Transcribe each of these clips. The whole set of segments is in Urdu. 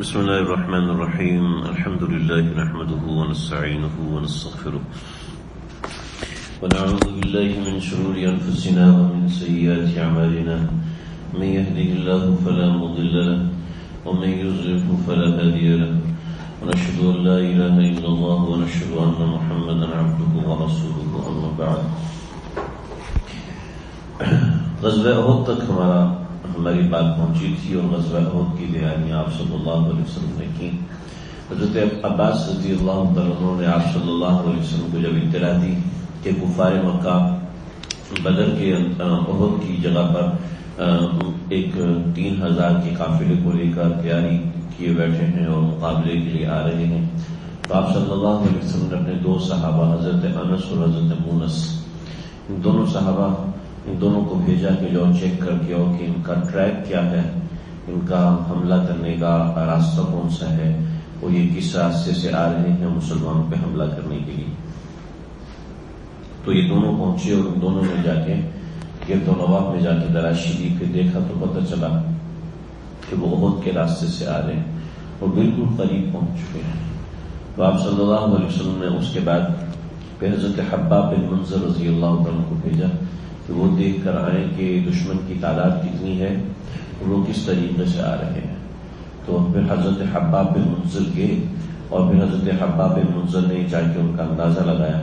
بسم الله الرحمن الرحيم. الحمد لله نحمده ونستعينه ونستغفره ونعوذ بالله من شرور أنفسنا ومن سيئات أعمالنا. من يهده الله فلا مضل له ومن يضلله فلا هادي له. ونشهد أن لا إله إلا الله ونشهد أن محمدا عبده ورسوله. أما بعد. غزوہ احد تک ہماری بات پہنچی تھی اور غزوہ احد کی بیانیاں آپ صلی اللہ علیہ وسلم نے کی. حضرت عباس رضی اللہ عنہ نے آپ صلی اللہ علیہ وسلم کو جب اطلاع دی کہ کفار مکہ بدر کے احد کی جگہ پر ایک 3000 کے قافلے کو لے کر تیاری کیے بیٹھے ہیں اور مقابلے کے لیے آ رہے ہیں، تو آپ صلی اللہ علیہ وسلم نے اپنے دو صحابہ حضرت انس اور حضرت مونس، ان دونوں صحابہ ان دونوں کو بھیجا کہ جو چیک کر کے اور کہ ان کا ٹریک کیا ہے، ان کا حملہ کرنے کا راستہ کون سا ہے، وہ یہ کس راستے سے آ رہے ہیں مسلمانوں پہ حملہ کرنے کے لیے. تو یہ دونوں پہنچے اور ان دونوں نے جا کے گرد و نواح میں جا کے تلاشی دی. پھر دیکھا تو پتہ چلا کہ وہ احد کے راستے سے آ رہے ہیں اور بالکل قریب پہنچ چکے ہیں. تو آپ صلی اللہ علیہ وسلم نے اس کے بعد پھر حضرت حباب بن منذر رضی اللہ عنہ کو بھیجا کہ وہ دیکھ کر آئیں کہ دشمن کی تعداد کتنی ہے اور وہ کس طریقے سے آ رہے ہیں. تو پھر حضرت حباب بن منذر گئے اور پھر حضرت حباب بن منذر نے جا کے ان کا اندازہ لگایا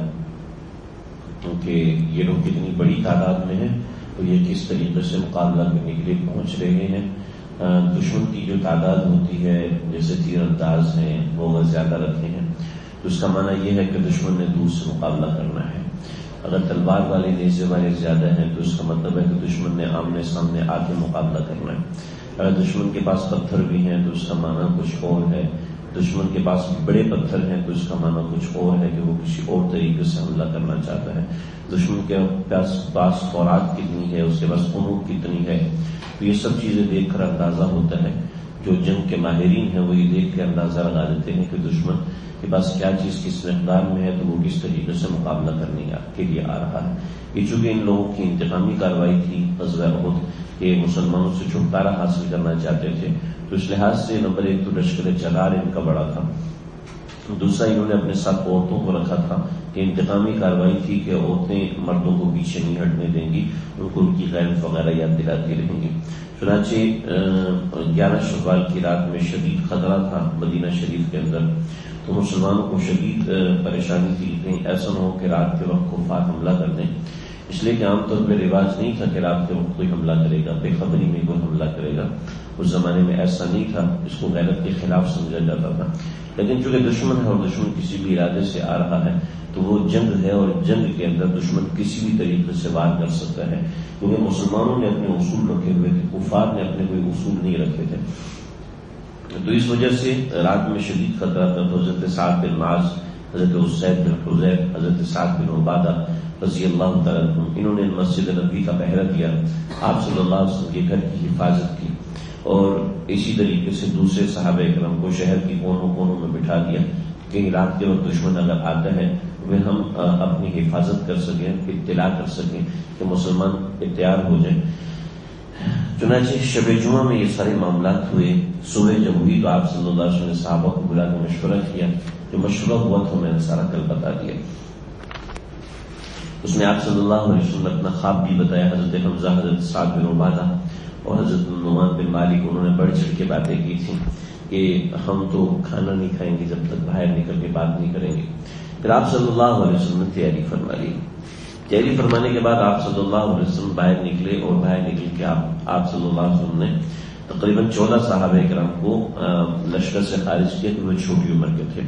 کہ یہ لوگ کتنی بڑی تعداد میں ہیں تو یہ کس طریقے سے مقابلہ کرنے کے لیے پہنچ رہے ہیں. دشمن کی جو تعداد ہوتی ہے جیسے تیر انداز ہیں وہ زیادہ رکھتے ہیں، تو اس کا معنی یہ ہے کہ دشمن نے دور سے مقابلہ کرنا ہے. اگر تلوار والے نیزے والے زیادہ ہیں تو اس کا مطلب ہے کہ دشمن نے آمنے سامنے آ کے مقابلہ کرنا ہے. اگر دشمن کے پاس پتھر بھی ہیں تو اس کا معنی کچھ اور ہے، دشمن کے پاس بڑے پتھر ہیں تو اس کا معنی کچھ اور ہے کہ وہ کسی اور طریقے سے حملہ کرنا چاہتا ہے. دشمن کے پاس خوراک کتنی ہے، اس کے پاس قنوت کتنی ہے، تو یہ سب چیزیں دیکھ کر اندازہ ہوتا ہے. جو جنگ کے ماہرین ہیں وہ یہ دیکھ کے اندازہ لگا دیتے ہیں کہ دشمن کے پاس کیا چیز کس مقدار میں ہے تو وہ کس طریقے سے مقابلہ کرنے کے لیے آ رہا ہے. یہ چونکہ ان لوگوں کی انتقامی کارروائی تھی غزوہ احد، یہ مسلمانوں سے چھٹکارا حاصل کرنا چاہتے تھے، تو اس لحاظ سے نمبر 1 تو لشکر چغار ان کا بڑا تھا، دوسرا انہوں نے اپنے ساتھ عورتوں کو رکھا تھا کہ انتقامی کارروائی تھی کہ عورتیں مردوں کو پیچھے نہیں ہٹنے دیں گی، ان کو ان کی غیرت وغیرہ یاد دلاتی رہیں گی. چنانچہ 11 شوال کی رات میں شدید خطرہ تھا مدینہ شریف کے اندر، تو مسلمانوں کو شدید پریشانی تھی کہیں ایسا نہ ہو کہ رات کے وقت کفار حملہ کر دیں، اس لیے کہ عام طور پہ رواج نہیں تھا کہ رات کے وقت کوئی حملہ کرے گا، بے خبری میں کوئی حملہ کرے گا. اس زمانے میں ایسا نہیں تھا، اس کو غیرت کے خلاف سمجھا جاتا تھا. لیکن چونکہ دشمن ہے اور دشمن کسی بھی ارادے سے آ رہا ہے تو وہ جنگ ہے، اور جنگ کے اندر دشمن کسی بھی طریقے سے وار کر سکتا ہے، کیونکہ مسلمانوں نے اپنے اصول رکھے ہوئے تھے، کفار نے اپنے کوئی اصول نہیں رکھے تھے. تو اس وجہ سے رات میں شدید خطرہ تھا. تو حضرت سعد بن معاذ، حضرت اسید بن حذیر، حضرت سعد بن عبادہ رضی اللہ تعالیٰ عنہ، انہوں نے مسجد نبوی کا پہرہ دیا، آپ صلی اللہ علیہ وسلم کے گھر کی حفاظت کی، اور اسی طریقے سے دوسرے صحابہ اکرام کو شہر کی کونوں کونوں میں بٹھا دیا کہ رات کے وقت دشمن اگر آتا ہے تو ہم اپنی حفاظت کر سکیں، اطلاع کر سکیں کہ مسلمان تیار ہو جائیں. چنانچہ شب جمعہ میں یہ سارے معاملات ہوئے. صبح جب ہوئی تو آپ صلی اللہ علیہ وسلم نے صحابہ کو بلا کے مشورہ کیا، جو مشورہ ہوا تو میں نے سارا کل بتا دیا. اس میں آپ صلی اللہ علیہ وسلم نے اپنا خواب بھی بتایا. حضرت حمزہ، حضرت سعد بن عبادہ اور حضرت نعمان بن مالک، انہوں نے بڑھ چڑھ کے باتیں کی تھیں کہ ہم تو کھانا نہیں کھائیں گے جب تک باہر نکل کے بات نہیں کریں گے. پھر آپ صلی اللہ علیہ وسلم نے تیاری فرما لی. تیاری فرمانے کے بعد آپ صلی اللہ علیہ وسلم باہر نکلے، اور باہر نکل کے آپ صلی اللہ علیہ وسلم نے تقریباً 14 صحابہ کرام کو لشکر سے خارج کیا کہ وہ چھوٹی عمر کے تھے.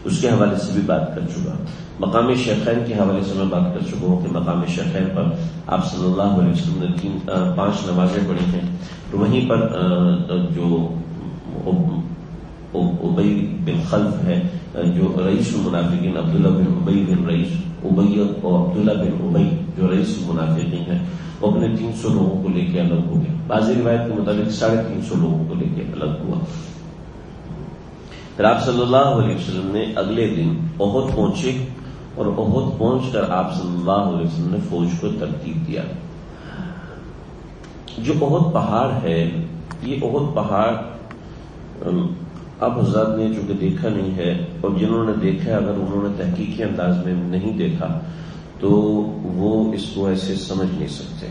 اس کے حوالے سے بھی بات کر چکا. مقام شیخین کے حوالے سے میں بات کر چکا ہوں کہ مقام شیخین پر آپ صلی اللہ علیہ وسلم نے 5 نمازیں پڑھی ہیں. تو وہیں پر جو ابی بن خلف ہے، جو رئیس المنافقین، عبداللہ بن ابی بن رئیس ابی اور عبداللہ بن ابی جو رئیس المنافقین ہیں، وہ اپنے 300 لوگوں کو لے کے الگ ہو گیا. بعض روایت کے مطابق 350 لوگوں کو لے کے الگ ہوا. پھر آپ صلی اللہ علیہ وسلم نے اگلے دن احد پہنچے، اور احد پہنچ کر آپ صلی اللہ علیہ وسلم نے فوج کو ترتیب دیا. جو احد پہاڑ ہے، یہ احد پہاڑ اب حضرات نے چونکہ دیکھا نہیں ہے، اور جنہوں نے دیکھا ہے اگر انہوں نے تحقیقی انداز میں نہیں دیکھا تو وہ اس کو ایسے سمجھ نہیں سکتے۔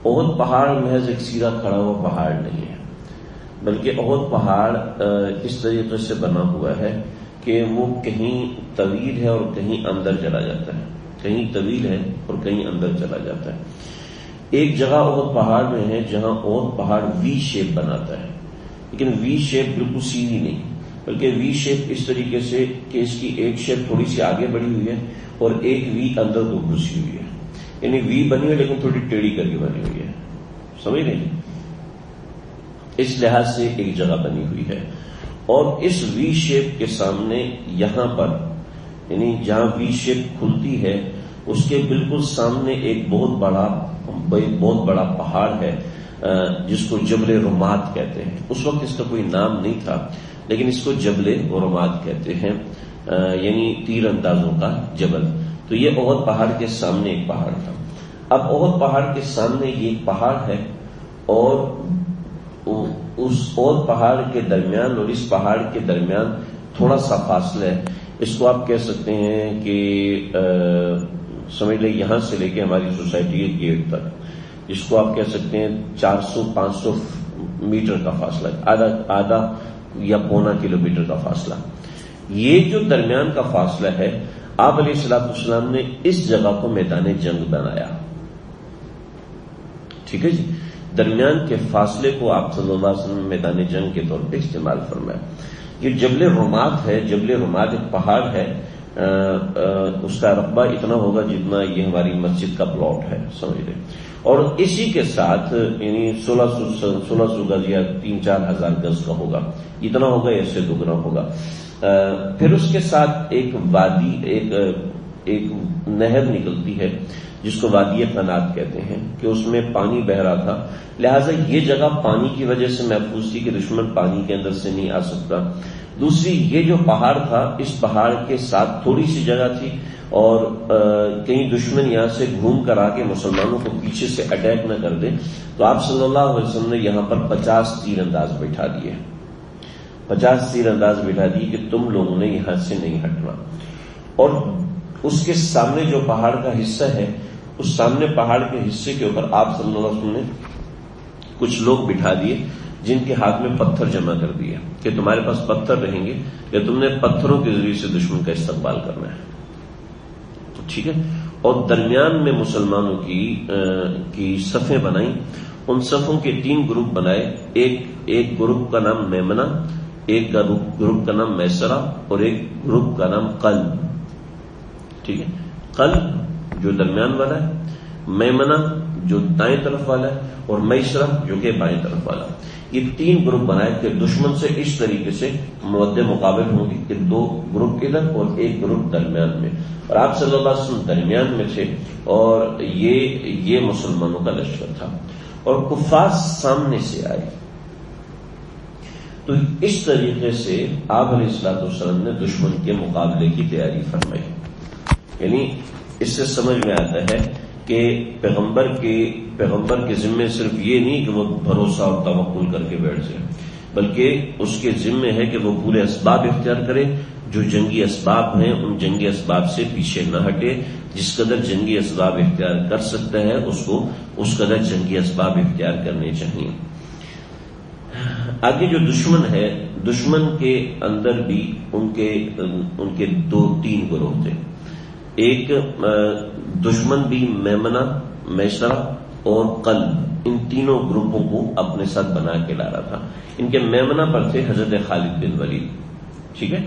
احد پہاڑ محض ایک سیدھا کھڑا ہوا پہاڑ نہیں ہے، بلکہ احد پہاڑ اس طریقے سے بنا ہوا ہے کہ وہ کہیں طویل ہے اور کہیں اندر چلا جاتا ہے، کہیں طویل ہے اور کہیں اندر چلا جاتا ہے۔ ایک جگہ احد پہاڑ میں ہے جہاں احد پہاڑ وی شیپ بناتا ہے، لیکن وی شیپ بالکل سیدھی نہیں، بلکہ وی شیپ اس طریقے سے کہ اس کی ایک شیپ تھوڑی سی آگے بڑھی ہوئی ہے اور ایک وی اندر کو گھسی ہوئی ہے، یعنی وی بنی ہوئی لیکن تھوڑی ٹیڑھی کر کے بنی ہوئی ہے، سمجھ رہے ہیں؟ اس لحاظ سے ایک جگہ بنی ہوئی ہے، اور اس وی شیپ کے سامنے یہاں پر، یعنی جہاں وی شیپ کھلتی ہے اس کے بالکل سامنے ایک بہت بڑا پہاڑ ہے جس کو جبل رمات کہتے ہیں۔ اس وقت اس کا کوئی نام نہیں تھا، لیکن اس کو جبل رمات کہتے ہیں، یعنی تیر اندازوں کا جبل۔ تو یہ احد پہاڑ کے سامنے ایک پہاڑ تھا۔ اب احد پہاڑ کے سامنے یہ ایک پہاڑ ہے، اور اس احد پہاڑ کے درمیان اور اس پہاڑ کے درمیان تھوڑا سا فاصلہ ہے۔ اس کو آپ کہہ سکتے ہیں کہ سمجھ لیں یہاں سے لے کے ہماری سوسائٹی کے گیٹ تک، جس کو آپ کہہ سکتے ہیں 400-500 میٹر کا فاصلہ، آدھا یا پونا کلومیٹر کا فاصلہ۔ یہ جو درمیان کا فاصلہ ہے، آپ علیہ الصلوۃ والسلام نے اس جگہ کو میدان جنگ بنایا، ٹھیک ہے جی۔ درمیان کے فاصلے کو آپ صلی اللہ علیہ وسلم میدان جنگ کے طور پہ استعمال فرمایا۔ یہ جبل رمات ہے، جبل رمات ایک پہاڑ ہے، اس کا رقبہ اتنا ہوگا جتنا یہ ہماری مسجد کا پلاٹ ہے، سمجھ لیں، اور اسی کے ساتھ یعنی 1600 گز یا 3-4 ہزار گز کا ہوگا، اتنا ہوگا یا اس سے دگنا ہوگا۔ پھر اس کے ساتھ ایک وادی، ایک نہر نکلتی ہے جس کو وادی قنات کہتے ہیں، کہ اس میں پانی بہ رہا تھا، لہٰذا یہ جگہ پانی کی وجہ سے محفوظ تھی کہ دشمن پانی کے اندر سے نہیں آ سکتا۔ دوسری، یہ جو پہاڑ تھا اس پہاڑ کے ساتھ تھوڑی سی جگہ تھی، اور کہیں دشمن یہاں سے گھوم کر آ کے مسلمانوں کو پیچھے سے اٹیک نہ کر دے، تو آپ صلی اللہ علیہ وسلم نے یہاں پر 50 تیر انداز بٹھا دیے، 50 تیر انداز بٹھا دیے کہ تم لوگوں نے یہاں سے نہیں ہٹنا۔ اور اس کے سامنے جو پہاڑ کا حصہ ہے، اس سامنے پہاڑ کے حصے کے اوپر آپ صلی اللہ علیہ وسلم نے کچھ لوگ بٹھا دیے جن کے ہاتھ میں پتھر جمع کر دیا کہ تمہارے پاس پتھر رہیں گے یا تم نے پتھروں کے ذریعے سے دشمن کا استقبال کرنا ہے، تو ٹھیک ہے۔ اور درمیان میں مسلمانوں کی صفیں بنائیں، ان صفوں کے 3 گروپ بنائے، ایک گروپ کا نام میمنہ، ایک گروپ کا نام میسرہ، اور ایک گروپ کا نام قلب، ٹھیک ہے۔ قلب جو درمیان والا ہے، میمنہ جو دائیں طرف والا ہے، اور میسرہ جو کہ بائیں طرف والا ہے۔ یہ 3 گروپ بنائے کہ دشمن سے اس طریقے سے مد مقابل ہوں گی کہ 2 گروپ ادھر اور ایک گروپ درمیان میں، اور آپ صلی اللہ علیہ وسلم درمیان میں تھے، اور یہ مسلمانوں کا لشکر تھا، اور کفار سامنے سے آئے۔ تو اس طریقے سے آپ علیہ الصلوۃ والسلام نے دشمن کے مقابلے کی تیاری فرمائی۔ یعنی اس سے سمجھ میں آتا ہے کہ پیغمبر کے ذمے صرف یہ نہیں کہ وہ بھروسہ اور توکل کر کے بیٹھ جائے، بلکہ اس کے ذمے ہے کہ وہ پورے اسباب اختیار کرے، جو جنگی اسباب ہیں ان جنگی اسباب سے پیچھے نہ ہٹے، جس قدر جنگی اسباب اختیار کر سکتا ہے اس کو اس قدر جنگی اسباب اختیار کرنے چاہیے۔ آگے جو دشمن ہے، دشمن کے اندر بھی ان کے 2-3 گروہ تھے۔ ایک دشمن بھی میمنہ، میسرہ اور قلب، ان تینوں گروپوں کو اپنے ساتھ بنا کے لا رہا تھا۔ ان کے میمنہ پر تھے حضرت خالد بن ولید، ٹھیک ہے۔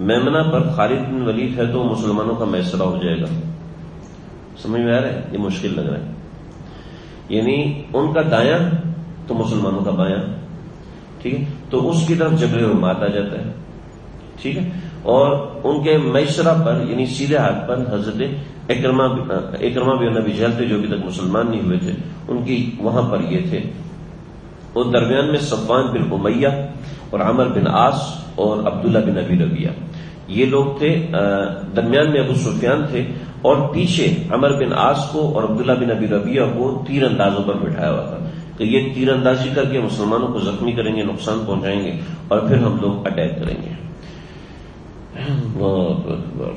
میمنہ پر خالد بن ولید ہے تو مسلمانوں کا میسرہ ہو جائے گا، سمجھ میں آ رہا ہے؟ یہ مشکل لگ رہا ہے، یعنی ان کا دایاں تو مسلمانوں کا بایاں، ٹھیک ہے، تو اس کی طرف جبل رمات آ جاتا ہے، ٹھیک ہے۔ اور ان کے میسرہ پر یعنی سیدھے ہاتھ پر حضرت اکرمہ بن ابی جہل تھے جو ابھی تک مسلمان نہیں ہوئے تھے، ان کی وہاں پر یہ تھے۔ اور درمیان میں صفوان بن امیہ اور عمر بن عاص اور عبداللہ بن ابی ربیعہ، یہ لوگ تھے۔ درمیان میں ابو سفیان تھے، اور پیچھے عمر بن عاص کو اور عبداللہ بن ابی ربیعہ کو تیر اندازوں پر بٹھایا ہوا تھا، تو یہ تیر اندازی کر کے مسلمانوں کو زخمی کریں گے، نقصان پہنچائیں گے، اور پھر ہم لوگ اٹیک کریں گے۔ اللہ اکبر۔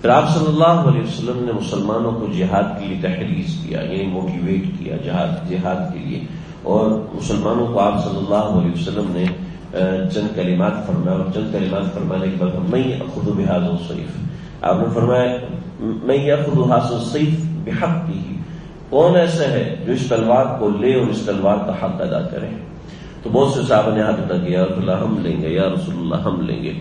پھر آپ صلی اللہ علیہ وسلم نے مسلمانوں کو جہاد کے لیے تحریض کیا، یعنی موٹیویٹ کیا جہاد کے لیے، اور مسلمانوں کو آپ صلی اللہ علیہ وسلم نے چند کلمات فرمایا، اور چند کلمات فرمانے کے بعد میں اخذ بہذا السیف، آپ نے فرمایا میں یاخذ هذا السیف بحقہ، کون ایسا ہے جو اس تلوار کو لے اور اس تلوار کا حق ادا کرے؟ تو بہت سے صحابہ نے ہاتھ اٹھا کیا، یا رسول اللہ ہم لیں گے، یا رسول اللہ ہم لیں گے،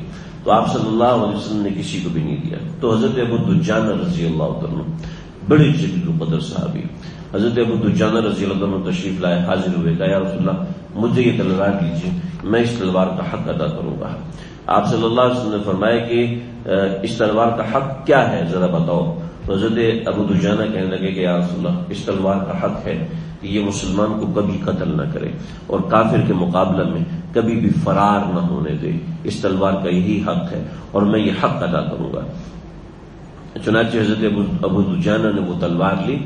تو آپ صلی اللہ علیہ وسلم نے کسی کو بھی نہیں دیا۔ تو حضرت ابو دجانہ رضی اللہ عنہ، بڑے جلیل القدر صحابی، حضرت ابو دجانہ رضی اللہ عنہ تشریف لائے، حاضر ہوئے، کہا یا رسول اللہ مجھے یہ تلوار دیجیے، میں اس تلوار کا حق ادا کروں گا۔ آپ صلی اللہ علیہ وسلم نے فرمایا کہ اس تلوار کا حق کیا ہے ذرا بتاؤ؟ تو حضرت ابو دجانہ کہنے لگے کہ یا رسول اللہ اس تلوار کا حق ہے کہ یہ مسلمان کو کبھی قتل نہ کرے اور کافر کے مقابلہ میں کبھی بھی فرار نہ ہونے دے، اس تلوار کا یہی حق ہے اور میں یہ حق ادا کروں گا۔ چنانچہ حضرت ابو دجانہ نے وہ تلوار لی،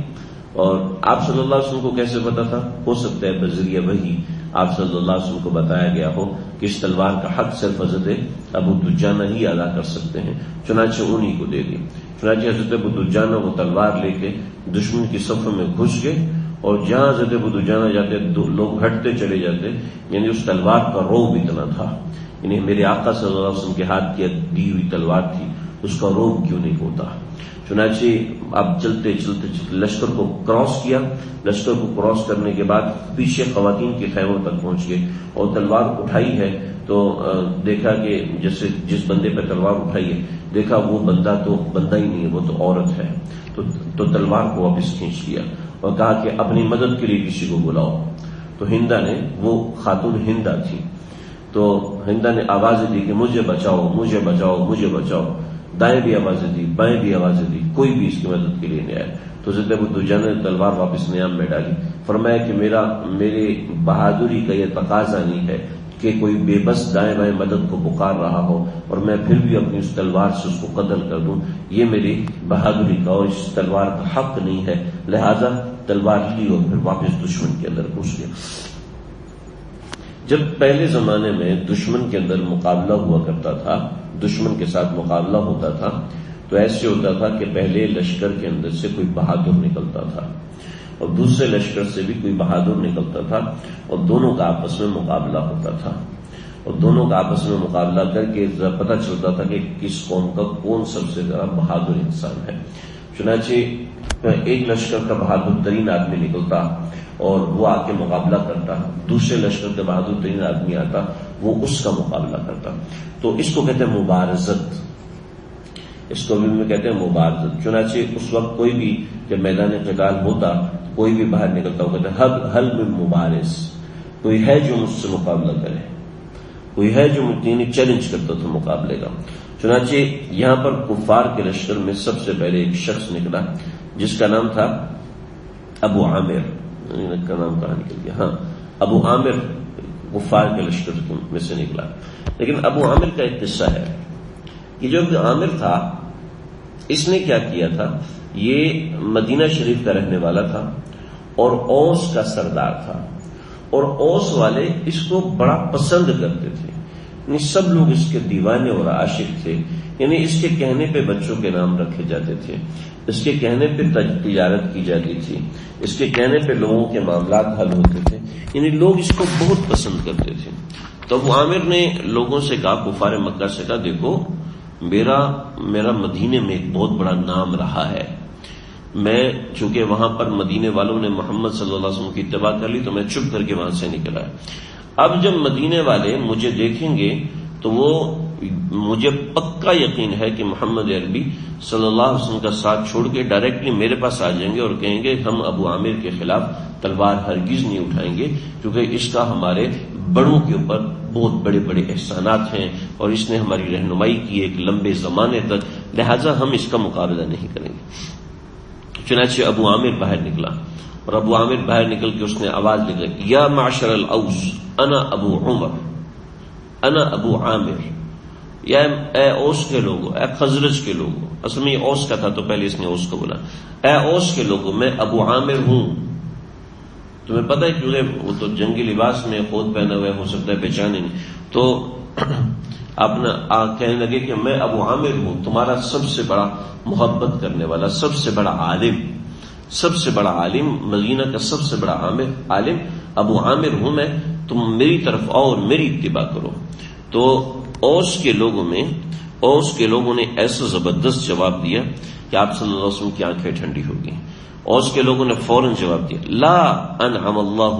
اور آپ صلی اللہ علیہ وسلم کو کیسے پتا تھا؟ ہو سکتا ہے بذریعہ وحی آپ صلی اللہ علیہ وسلم کو بتایا گیا ہو کہ اس تلوار کا حق صرف حضرت ابو دجانہ ہی ادا کر سکتے ہیں، چنانچہ انہی کو دے دی۔ چنانچہ حضرت ابو دجانہ وہ تلوار لے کے دشمن کی صفوں میں گھس گئے، اور جہاں حضرت ابو دجانہ جاتے لوگ ہٹتے چلے جاتے، یعنی اس تلوار کا روب اتنا تھا، یعنی میرے آقا صلی اللہ علیہ وسلم کے ہاتھ کی دی ہوئی تلوار تھی، اس کا روب کیوں نہیں ہوتا؟ چنانچہ اب چلتے چلتے لشکر کو کراس کیا، لشکر کو کراس کرنے کے بعد پیچھے خواتین کے خیموں تک پہنچ گئے، اور تلوار اٹھائی ہے تو دیکھا کہ جیسے جس بندے پہ تلوار اٹھائی ہے دیکھا وہ بندہ تو بندہ ہی نہیں ہے، وہ تو عورت ہے، تو تلوار کو واپس کھینچ لیا اور کہا کہ اپنی مدد کے لیے کسی کو بلاؤ۔ تو ہندا نے، وہ خاتون ہندا تھی، تو ہندا نے آوازیں دی کہ مجھے بچاؤ مجھے بچاؤ مجھے بچاؤ، دائیں بھی آوازیں دی بائیں بھی آوازیں دی، کوئی بھی اس کی مدد کے لیے نہیں آیا۔ تو حضرت ابو دجانہ نے تلوار واپس نیام میں ڈالی، فرمایا کہ میرے بہادری کا یہ تقاضا نہیں ہے کہ کوئی بے بس دائیں بائیں مدد کو پکار رہا ہو اور میں پھر بھی اپنی اس تلوار سے اس کو قتل کر دوں، یہ میری بہادری کا اور اس تلوار کا حق نہیں ہے، لہذا تلوار لی اور پھر واپس دشمن کے اندر گھس گیا۔ جب پہلے زمانے میں دشمن کے اندر مقابلہ ہوا کرتا تھا، دشمن کے ساتھ مقابلہ ہوتا تھا، تو ایسے ہوتا تھا کہ پہلے لشکر کے اندر سے کوئی بہادر نکلتا تھا اور دوسرے لشکر سے بھی کوئی بہادر نکلتا تھا، اور دونوں کا آپس میں مقابلہ ہوتا تھا، اور دونوں کا آپس میں مقابلہ کر کے پتہ چلتا تھا کہ کس قوم کا کون سب سے زیادہ بہادر انسان ہے۔ چنانچہ ایک لشکر کا بہادر ترین آدمی نکلتا اور وہ آ کے مقابلہ کرتا، دوسرے لشکر کا بہادر ترین آدمی آتا، وہ اس کا مقابلہ کرتا۔ تو اس کو کہتے ہیں مبارزت، اس کو بھی میں کہتے ہیں مبارزت۔ چنانچہ اس وقت کوئی بھی جب میدان قتال ہوتا کوئی بھی باہر نکلتا وہ کہتے ہیں حل من مبارز، کوئی ہے جو مجھ سے مقابلہ کرے، کوئی ہے جو مجھے چیلنج کرتا تھا مقابلے کا۔ چنانچہ یہاں پر کفار کے لشکر میں سب سے پہلے ایک شخص نکلا جس کا نام تھا ابو عامر، کا نام کہاں نکل گیا، ہاں ابو عامر کفار کے لشکر میں سے نکلا۔ لیکن ابو عامر کا ایک قصہ ہے کہ جو ابو عامر تھا اس نے کیا کیا تھا، یہ مدینہ شریف کا رہنے والا تھا اور اوس کا سردار تھا، اور اوس والے اس کو بڑا پسند کرتے تھے، یعنی سب لوگ اس کے دیوانے اور عاشق تھے، یعنی اس کے کہنے پہ بچوں کے نام رکھے جاتے تھے، اس کے کہنے پہ تجارت کی جاتی تھی، اس کے کہنے پہ لوگوں کے معاملات حل ہوتے تھے، یعنی لوگ اس کو بہت پسند کرتے تھے۔ تو ابو عامر نے لوگوں سے کہا، کفار مکہ سے کہا، دیکھو میرا مدینے میں ایک بہت بڑا نام رہا ہے، میں چونکہ وہاں پر مدینے والوں نے محمد صلی اللہ علیہ وسلم کی اتباع کر لی تو میں چپ کر کے وہاں سے نکلا ہے، اب جب مدینے والے مجھے دیکھیں گے تو وہ مجھے پکا یقین ہے کہ محمد عربی صلی اللہ علیہ وسلم کا ساتھ چھوڑ کے ڈائریکٹلی میرے پاس آ جائیں گے اور کہیں گے ہم ابو عامر کے خلاف تلوار ہرگز نہیں اٹھائیں گے، کیونکہ اس کا ہمارے بڑوں کے اوپر بہت بڑے بڑے احسانات ہیں اور اس نے ہماری رہنمائی کی ایک لمبے زمانے تک، لہذا ہم اس کا مقابلہ نہیں کریں گے۔ چنانچہ ابو عامر باہر نکلا، اور ابو عامر باہر نکل کے اس نے آواز لگائی، یا معشر الاوس انا ابو عمر انا ابو عامر، یا اے اوس کے لوگوں، اے خزرج کے لوگوں، اصل میں یہ اوس کا تھا تو پہلے اس نے اوس کو بولا، اے اوس کے لوگوں میں ابو عامر ہوں، تمہیں پتہ ہے کیونکہ وہ تو جنگی لباس میں خود پہنا ہوا ہے، ہو سکتا ہے پہچانے نہیں، تو اپنا کہنے لگے کہ میں ابو عامر ہوں، تمہارا سب سے بڑا محبت کرنے والا، سب سے بڑا عالم، مدینہ کا سب سے بڑا عالم ابو عامر ہوں میں، تم میری طرف آؤ اور میری اتباع کرو۔ تو اوس کے لوگوں نے ایسا زبردست جواب دیا کہ آپ صلی اللہ علیہ وسلم کی آنکھیں ٹھنڈی ہو گئیں۔ اوس کے لوگوں نے فوراً جواب دیا، لا انعم اللہ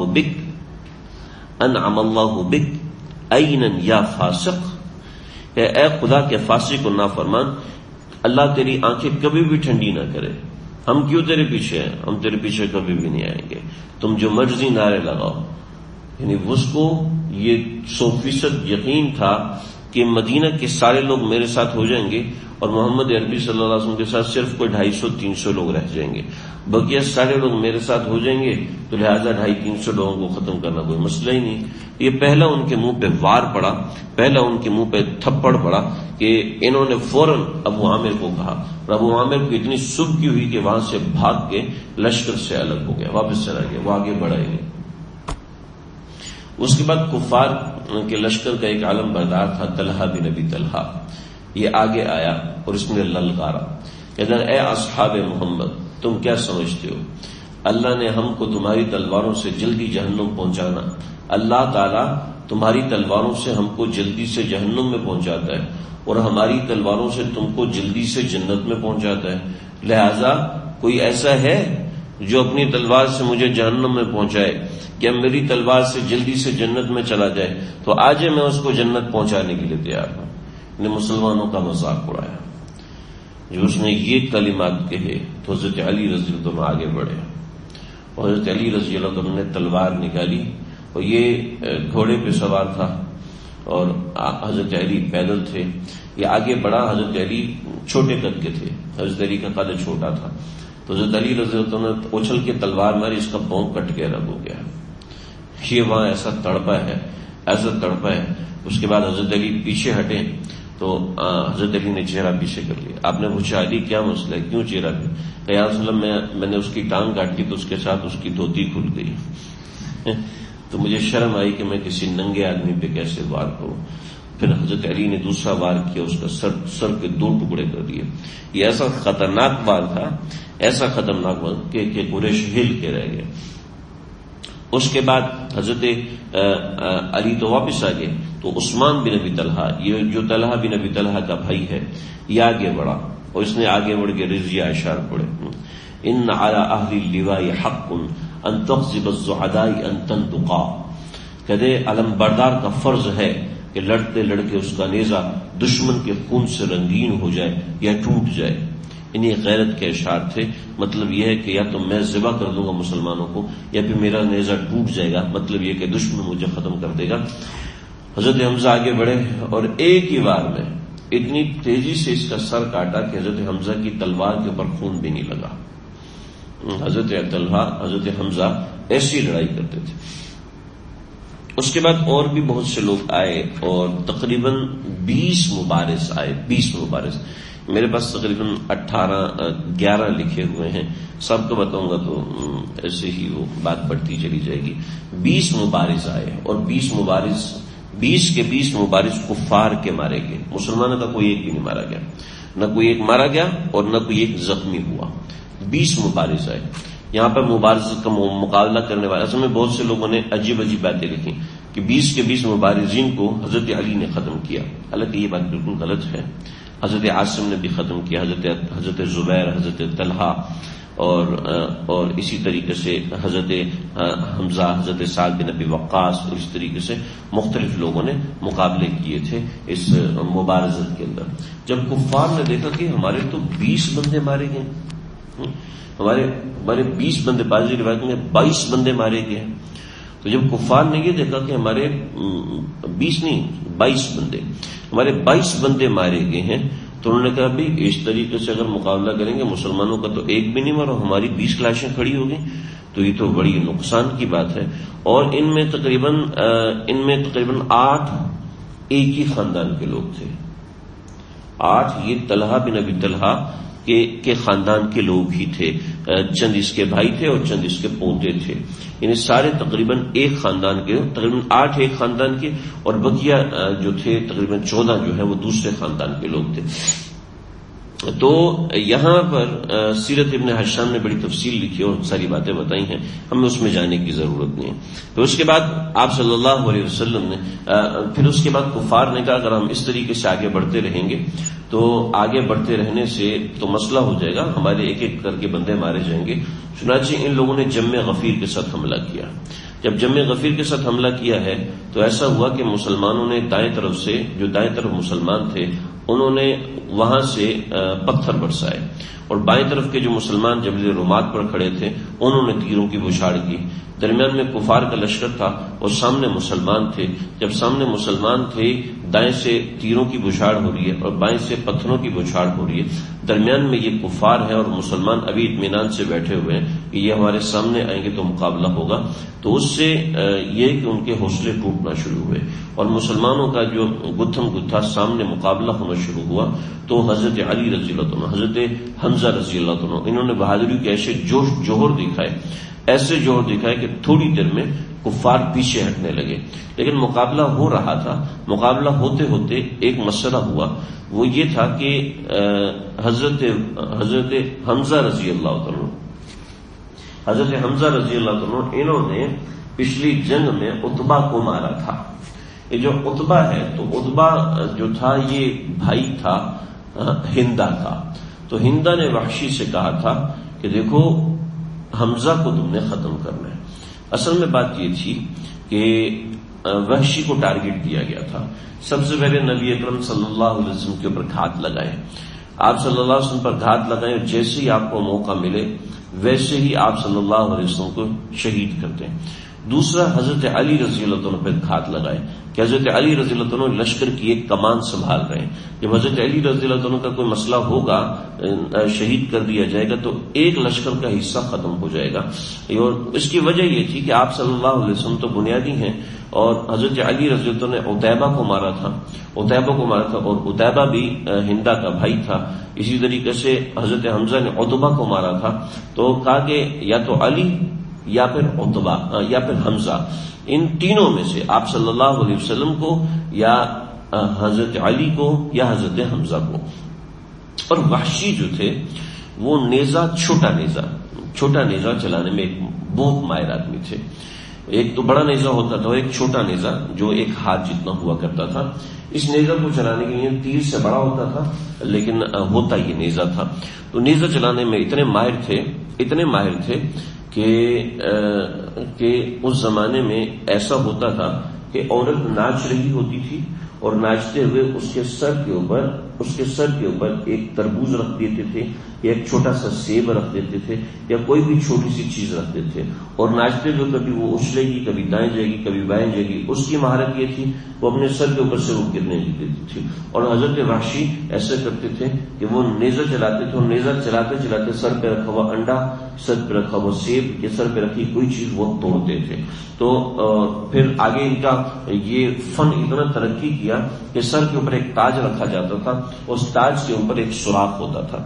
بک عینا یا فاسق، اے خدا کے فاسق و نافرمان، اللہ تیری آنکھیں کبھی بھی ٹھنڈی نہ کرے، ہم کیوں تیرے پیچھے ہیں، ہم تیرے پیچھے کبھی بھی نہیں آئیں گے، تم جو مرضی نعرے لگاؤ۔ یعنی اس کو یہ 100% یقین تھا کہ مدینہ کے سارے لوگ میرے ساتھ ہو جائیں گے اور محمد عربی صلی اللہ علیہ وسلم کے ساتھ صرف کوئی 250-300 لوگ رہ جائیں گے، بقیہ سارے لوگ میرے ساتھ ہو جائیں گے، تو لہٰذا 250-300 لوگوں کو ختم کرنا کوئی مسئلہ ہی نہیں۔ یہ پہلا ان کے منہ پہ وار پڑا، پہلا ان کے منہ پہ تھپڑ پڑا کہ انہوں نے فوراً ابو عامر کو کہا، اور ابو عامر کو اتنی سبکی ہوئی کہ وہاں سے بھاگ کے لشکر سے الگ ہو گیا، واپس چلا گیا، وہ آگے بڑھا ہی نہیں۔ اس کے بعد کفار کے لشکر کا ایک عالم بردار تھا طلحہ بن ابی طلحہ، یہ آگے آیا اور اس نے للکارا، کہتا اے اصحاب محمد، تم کیا سمجھتے ہو اللہ نے ہم کو تمہاری تلواروں سے جلدی جہنم پہنچانا، اللہ تعالیٰ تمہاری تلواروں سے ہم کو جلدی سے جہنم میں پہنچاتا ہے اور ہماری تلواروں سے تم کو جلدی سے جنت میں پہنچاتا ہے، لہذا کوئی ایسا ہے جو اپنی تلوار سے مجھے جہنم میں پہنچائے، کہ میری تلوار سے جلدی سے جنت میں چلا جائے تو آج میں اس کو جنت پہنچانے کے لیے تیار ہوں۔ نے مسلمانوں کا مذاق اڑایا۔ جو اس نے یہ کلمات کہے تو حضرت علی رضی اللہ عنہ آگے بڑھے اور حضرت علی رضی اللہ عنہ نے تلوار نکالی، اور یہ گھوڑے پہ سوار تھا اور حضرت علی پیدل تھے، یہ آگے بڑھا، حضرت علی چھوٹے قد کے تھے، حضرت علی کا قد چھوٹا تھا، تو حضرت علی رضی اللہ عنہ نے اچھل کے تلوار ماری، اس کا پاؤں کٹ کے رب ہو گیا، یہ وہاں ایسا تڑپا ہے۔ اس کے بعد حضرت علی پیچھے ہٹے تو حضرت علی نے چہرہ پیچھے کر لیا۔ آپ نے پوچھا علی کیا مسئلہ ہے، کیوں چہرہ پہ؟ یا رسول اللہ میں نے اس کی ٹانگ کاٹی تو اس کے ساتھ اس کی دھوتی کھل گئی، تو مجھے شرم آئی کہ میں کسی ننگے آدمی پہ کیسے وار کروں۔ پھر حضرت علی نے دوسرا وار کیا، اس کا سر کے 2 ٹکڑے کر دیے۔ یہ ایسا خطرناک وار تھا، ایسا خطرناک وار کہ قریش ہل کے رہ گئے۔ اس کے بعد حضرت علی تو واپس آ گئے، تو عثمان بن ابی طلحہ، یہ جو طلحہ بن ابی طلحہ کا بھائی ہے، یہ آگے بڑھا اور اس نے آگے بڑھ کے رضیہ اشعار پڑھے، ان علی اہل اللواء حق ان تغضب الزعداء ان تنطقا، کہتے علم بردار کا فرض ہے کہ لڑتے لڑکے اس کا نیزہ دشمن کے خون سے رنگین ہو جائے یا ٹوٹ جائے۔ انہیں غیرت کے اشعار تھے، مطلب یہ ہے کہ یا تو میں ذبح کر دوں گا مسلمانوں کو یا پھر میرا نیزہ ٹوٹ جائے گا، مطلب یہ کہ دشمن مجھے ختم کر دے گا۔ حضرت حمزہ آگے بڑھے اور ایک ہی بار میں اتنی تیزی سے اس کا سر کاٹا کہ حضرت حمزہ کی تلوار کے اوپر خون بھی نہیں لگا۔ حضرت طلحہ، حضرت حمزہ ایسی لڑائی کرتے تھے۔ اس کے بعد اور بھی بہت سے لوگ آئے اور تقریباً 20 مبارز آئے، 20 مبارز، میرے پاس تقریباً 11 لکھے ہوئے ہیں، سب کو بتاؤں گا تو ایسے ہی وہ بات بڑھتی چلی جائے گی۔ 20 مبارز آئے اور 20 کے 20 مبارز کفار کے مارے گئے، مسلمانوں کا کوئی ایک بھی نہیں مارا گیا، نہ کوئی ایک مارا گیا اور نہ کوئی ایک زخمی ہوا۔ 20 مبارز آئے۔ یہاں پر مبارزت کا مقابلہ کرنے والے اصل میں بہت سے لوگوں نے عجیب باتیں لکھی کہ 20 کے 20 مبارزین کو حضرت علی نے ختم کیا، حالانکہ یہ بات بالکل غلط ہے۔ حضرت عاصم نے بھی ختم کیا، حضرت زبیر، حضرت طلحہ اور اسی طریقے سے حضرت حمزہ، حضرت سعد بن ابی وقاص، اور اس طریقے سے مختلف لوگوں نے مقابلے کیے تھے اس مبارزت کے اندر۔ جب کفار نے دیکھا کہ ہمارے تو 20 بندے مارے گئے، ہمارے 20 بندے، بعض روایت میں 22 بندے مارے گئے، تو جب کفار نے یہ دیکھا کہ ہمارے 20 نہیں 22 بندے، ہمارے 22 بندے مارے گئے ہیں، تو انہوں نے کہا بھائی اس طریقے سے اگر مقابلہ کریں گے، مسلمانوں کا تو ایک بھی نہیں مارا، ہماری 20 لاشیں کھڑی ہو گئی، تو یہ تو بڑی نقصان کی بات ہے۔ اور ان میں تقریباً 8 ایک ہی خاندان کے لوگ تھے، 8 یہ طلحہ بن ابی طلحہ کے خاندان کے لوگ ہی تھے۔ چند اس کے بھائی تھے اور چند اس کے پوتے تھے، یعنی سارے تقریباً ایک خاندان کے، تقریباً 8 ایک خاندان کے، اور بقیہ جو تھے تقریباً 14 جو ہے وہ دوسرے خاندان کے لوگ تھے۔ تو یہاں پر سیرت ابن ہشام نے بڑی تفصیل لکھی اور ساری باتیں بتائی ہیں، ہمیں اس میں جانے کی ضرورت نہیں ہے۔ تو اس کے بعد آپ صلی اللہ علیہ وسلم نے پھر اس کے بعد کفار نے کہا اگر ہم اس طریقے سے آگے بڑھتے رہیں گے تو آگے بڑھتے رہنے سے تو مسئلہ ہو جائے گا، ہمارے ایک ایک کر کے بندے مارے جائیں گے۔ چنانچہ ان لوگوں نے جم غفیر کے ساتھ حملہ کیا۔ جب جم غفیر کے ساتھ حملہ کیا ہے تو ایسا ہوا کہ مسلمانوں نے دائیں طرف سے، جو دائیں طرف مسلمان تھے انہوں نے وہاں سے پتھر برسائے، اور بائیں طرف کے جو مسلمان جبل رومات پر کھڑے تھے انہوں نے تیروں کی بوچھاڑ کی۔ درمیان میں کفار کا لشکر تھا اور سامنے مسلمان تھے۔ جب سامنے مسلمان تھے، دائیں سے تیروں کی بوچھاڑ ہو رہی ہے اور بائیں سے پتھروں کی بوچھاڑ ہو رہی ہے، درمیان میں یہ کفار ہیں اور مسلمان ابھی اطمینان سے بیٹھے ہوئے ہیں کہ یہ ہمارے سامنے آئیں گے تو مقابلہ ہوگا۔ تو اس سے یہ کہ ان کے حوصلے ٹوٹنا شروع ہوئے اور مسلمانوں کا جو گتھم گتھا سامنے مقابلہ ہونا شروع ہوا۔ تو حضرت علی رضی اللہ عنہ، حضرت حمزہ رضی اللہ عنہ، انہوں نے بہادری کے ایسے جوہر دکھائے، ایسے جوہر دکھائے کہ تھوڑی دیر میں کفار پیچھے ہٹنے لگے۔ لیکن مقابلہ ہو رہا تھا، مقابلہ ہوتے ہوتے ایک مسئلہ ہوا، وہ یہ تھا کہ حضرت حمزہ رضی اللہ عنہ، حضرت حمزہ رضی اللہ عنہ انہوں نے پچھلی جنگ میں عتبہ کو مارا تھا۔ یہ جو عتبہ ہے تو عتبہ جو تھا یہ بھائی تھا ہندا کا۔ تو ہندا نے وحشی سے کہا تھا کہ دیکھو حمزہ کو تم نے ختم کرنا ہے۔ اصل میں بات یہ تھی کہ وحشی کو ٹارگٹ دیا گیا تھا، سب سے پہلے نبی اکرم صلی اللہ علیہ وسلم کے اوپر گھات لگائے، آپ صلی اللہ علیہ وسلم پر گھات لگائیں، اور جیسے ہی آپ کو موقع ملے ویسے ہی آپ صلی اللہ علیہ وسلم کو شہید کر دیں۔ دوسرا حضرت علی رضی اللہ عنہ پہ گھات لگائے کہ حضرت علی رضی اللہ عنہ لشکر کی ایک کمان سنبھال رہے ہیں، جب حضرت علی رضی اللہ عنہ کا کوئی مسئلہ ہوگا، شہید کر دیا جائے گا تو ایک لشکر کا حصہ ختم ہو جائے گا۔ اور اس کی وجہ یہ تھی کہ آپ صلی اللہ علیہ وسلم تو بنیادی ہیں، اور حضرت علی رضی اللہ عنہ نے عتیبہ کو مارا تھا، اور عتیبہ بھی ہندا کا بھائی تھا۔ اسی طریقے سے حضرت حمزہ نے عتبہ کو مارا تھا۔ تو کہا کہ یا تو علی یا پھر عتبہ یا پھر حمزہ، ان تینوں میں سے آپ صلی اللہ علیہ وسلم کو یا حضرت علی کو یا حضرت حمزہ کو۔ اور وحشی جو تھے وہ چھوٹا نیزہ چلانے میں ایک بہت ماہر آدمی تھے۔ ایک تو بڑا نیزہ ہوتا تھا اور ایک چھوٹا نیزہ جو ایک ہاتھ جتنا ہوا کرتا تھا۔ اس نیزہ کو چلانے کے لیے تیر سے بڑا ہوتا تھا لیکن ہوتا یہ نیزہ تھا۔ تو نیزہ چلانے میں اتنے ماہر تھے کہ اس زمانے میں ایسا ہوتا تھا کہ عورت ناچ رہی ہوتی تھی اور ناچتے ہوئے اس کے سر کے اوپر ایک تربوز رکھ دیتے تھے یا ایک چھوٹا سا سیب رکھ دیتے تھے یا کوئی بھی چھوٹی سی چیز رکھ دیتے تھے، اور ناچتے ہوئے کبھی وہ اچھلے گی، کبھی دائیں جائے گی، کبھی بائیں جائے گی۔ اس کی مہارت یہ تھی وہ اپنے سر کے اوپر سے وہ گرنے نہیں دیتی تھی۔ اور حضرت وحشی ایسا کرتے تھے کہ وہ نیزہ چلاتے تھے اور نیزہ چلاتے چلاتے سر پہ رکھا ہوا انڈا، سر پہ رکھا ہوا سیب یا سر پہ رکھی کوئی چیز وہ توڑتے تھے۔ تو پھر آگے ان کا یہ فن اتنا ترقی کیا کہ سر کے اوپر ایک تاج رکھا جاتا تھا، اس تاج کے اوپر ایک سوراخ ہوتا تھا،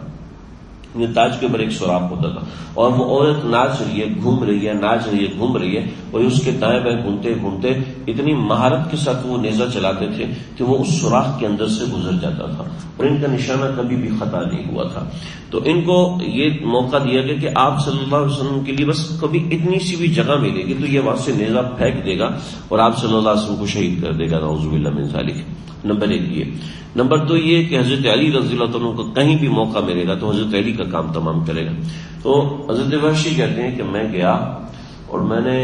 تاج کے اوپر ایک سوراخ ہوتا تھا، اور وہ عورت ناچ رہی ہے، گھوم رہی ہے، اور اس کے دائیں بائیں گھومتے اتنی مہارت کے ساتھ وہ نیزہ چلاتے تھے کہ وہ اس سوراخ کے اندر سے گزر جاتا تھا اور ان کا نشانہ کبھی بھی خطا نہیں ہوا تھا۔ تو ان کو یہ موقع دیا گیا کہ آپ صلی اللہ علیہ وسلم کے لیے بس کبھی اتنی سی بھی جگہ ملے گی تو یہ وہاں سے نیزہ پھینک دے گا اور آپ صلی اللہ علیہ وسلم کو شہید کر دے گا، نعوذ باللہ من ذالک۔ نمبر 1 یہ۔ نمبر 2 یہ کہ حضرت علی رضی اللہ عنہ کو کہیں بھی موقع ملے گا تو حضرت علی کا کام تمام کرے گا۔ تو حضرت وحشی کہتے ہیں کہ میں گیا اور میں نے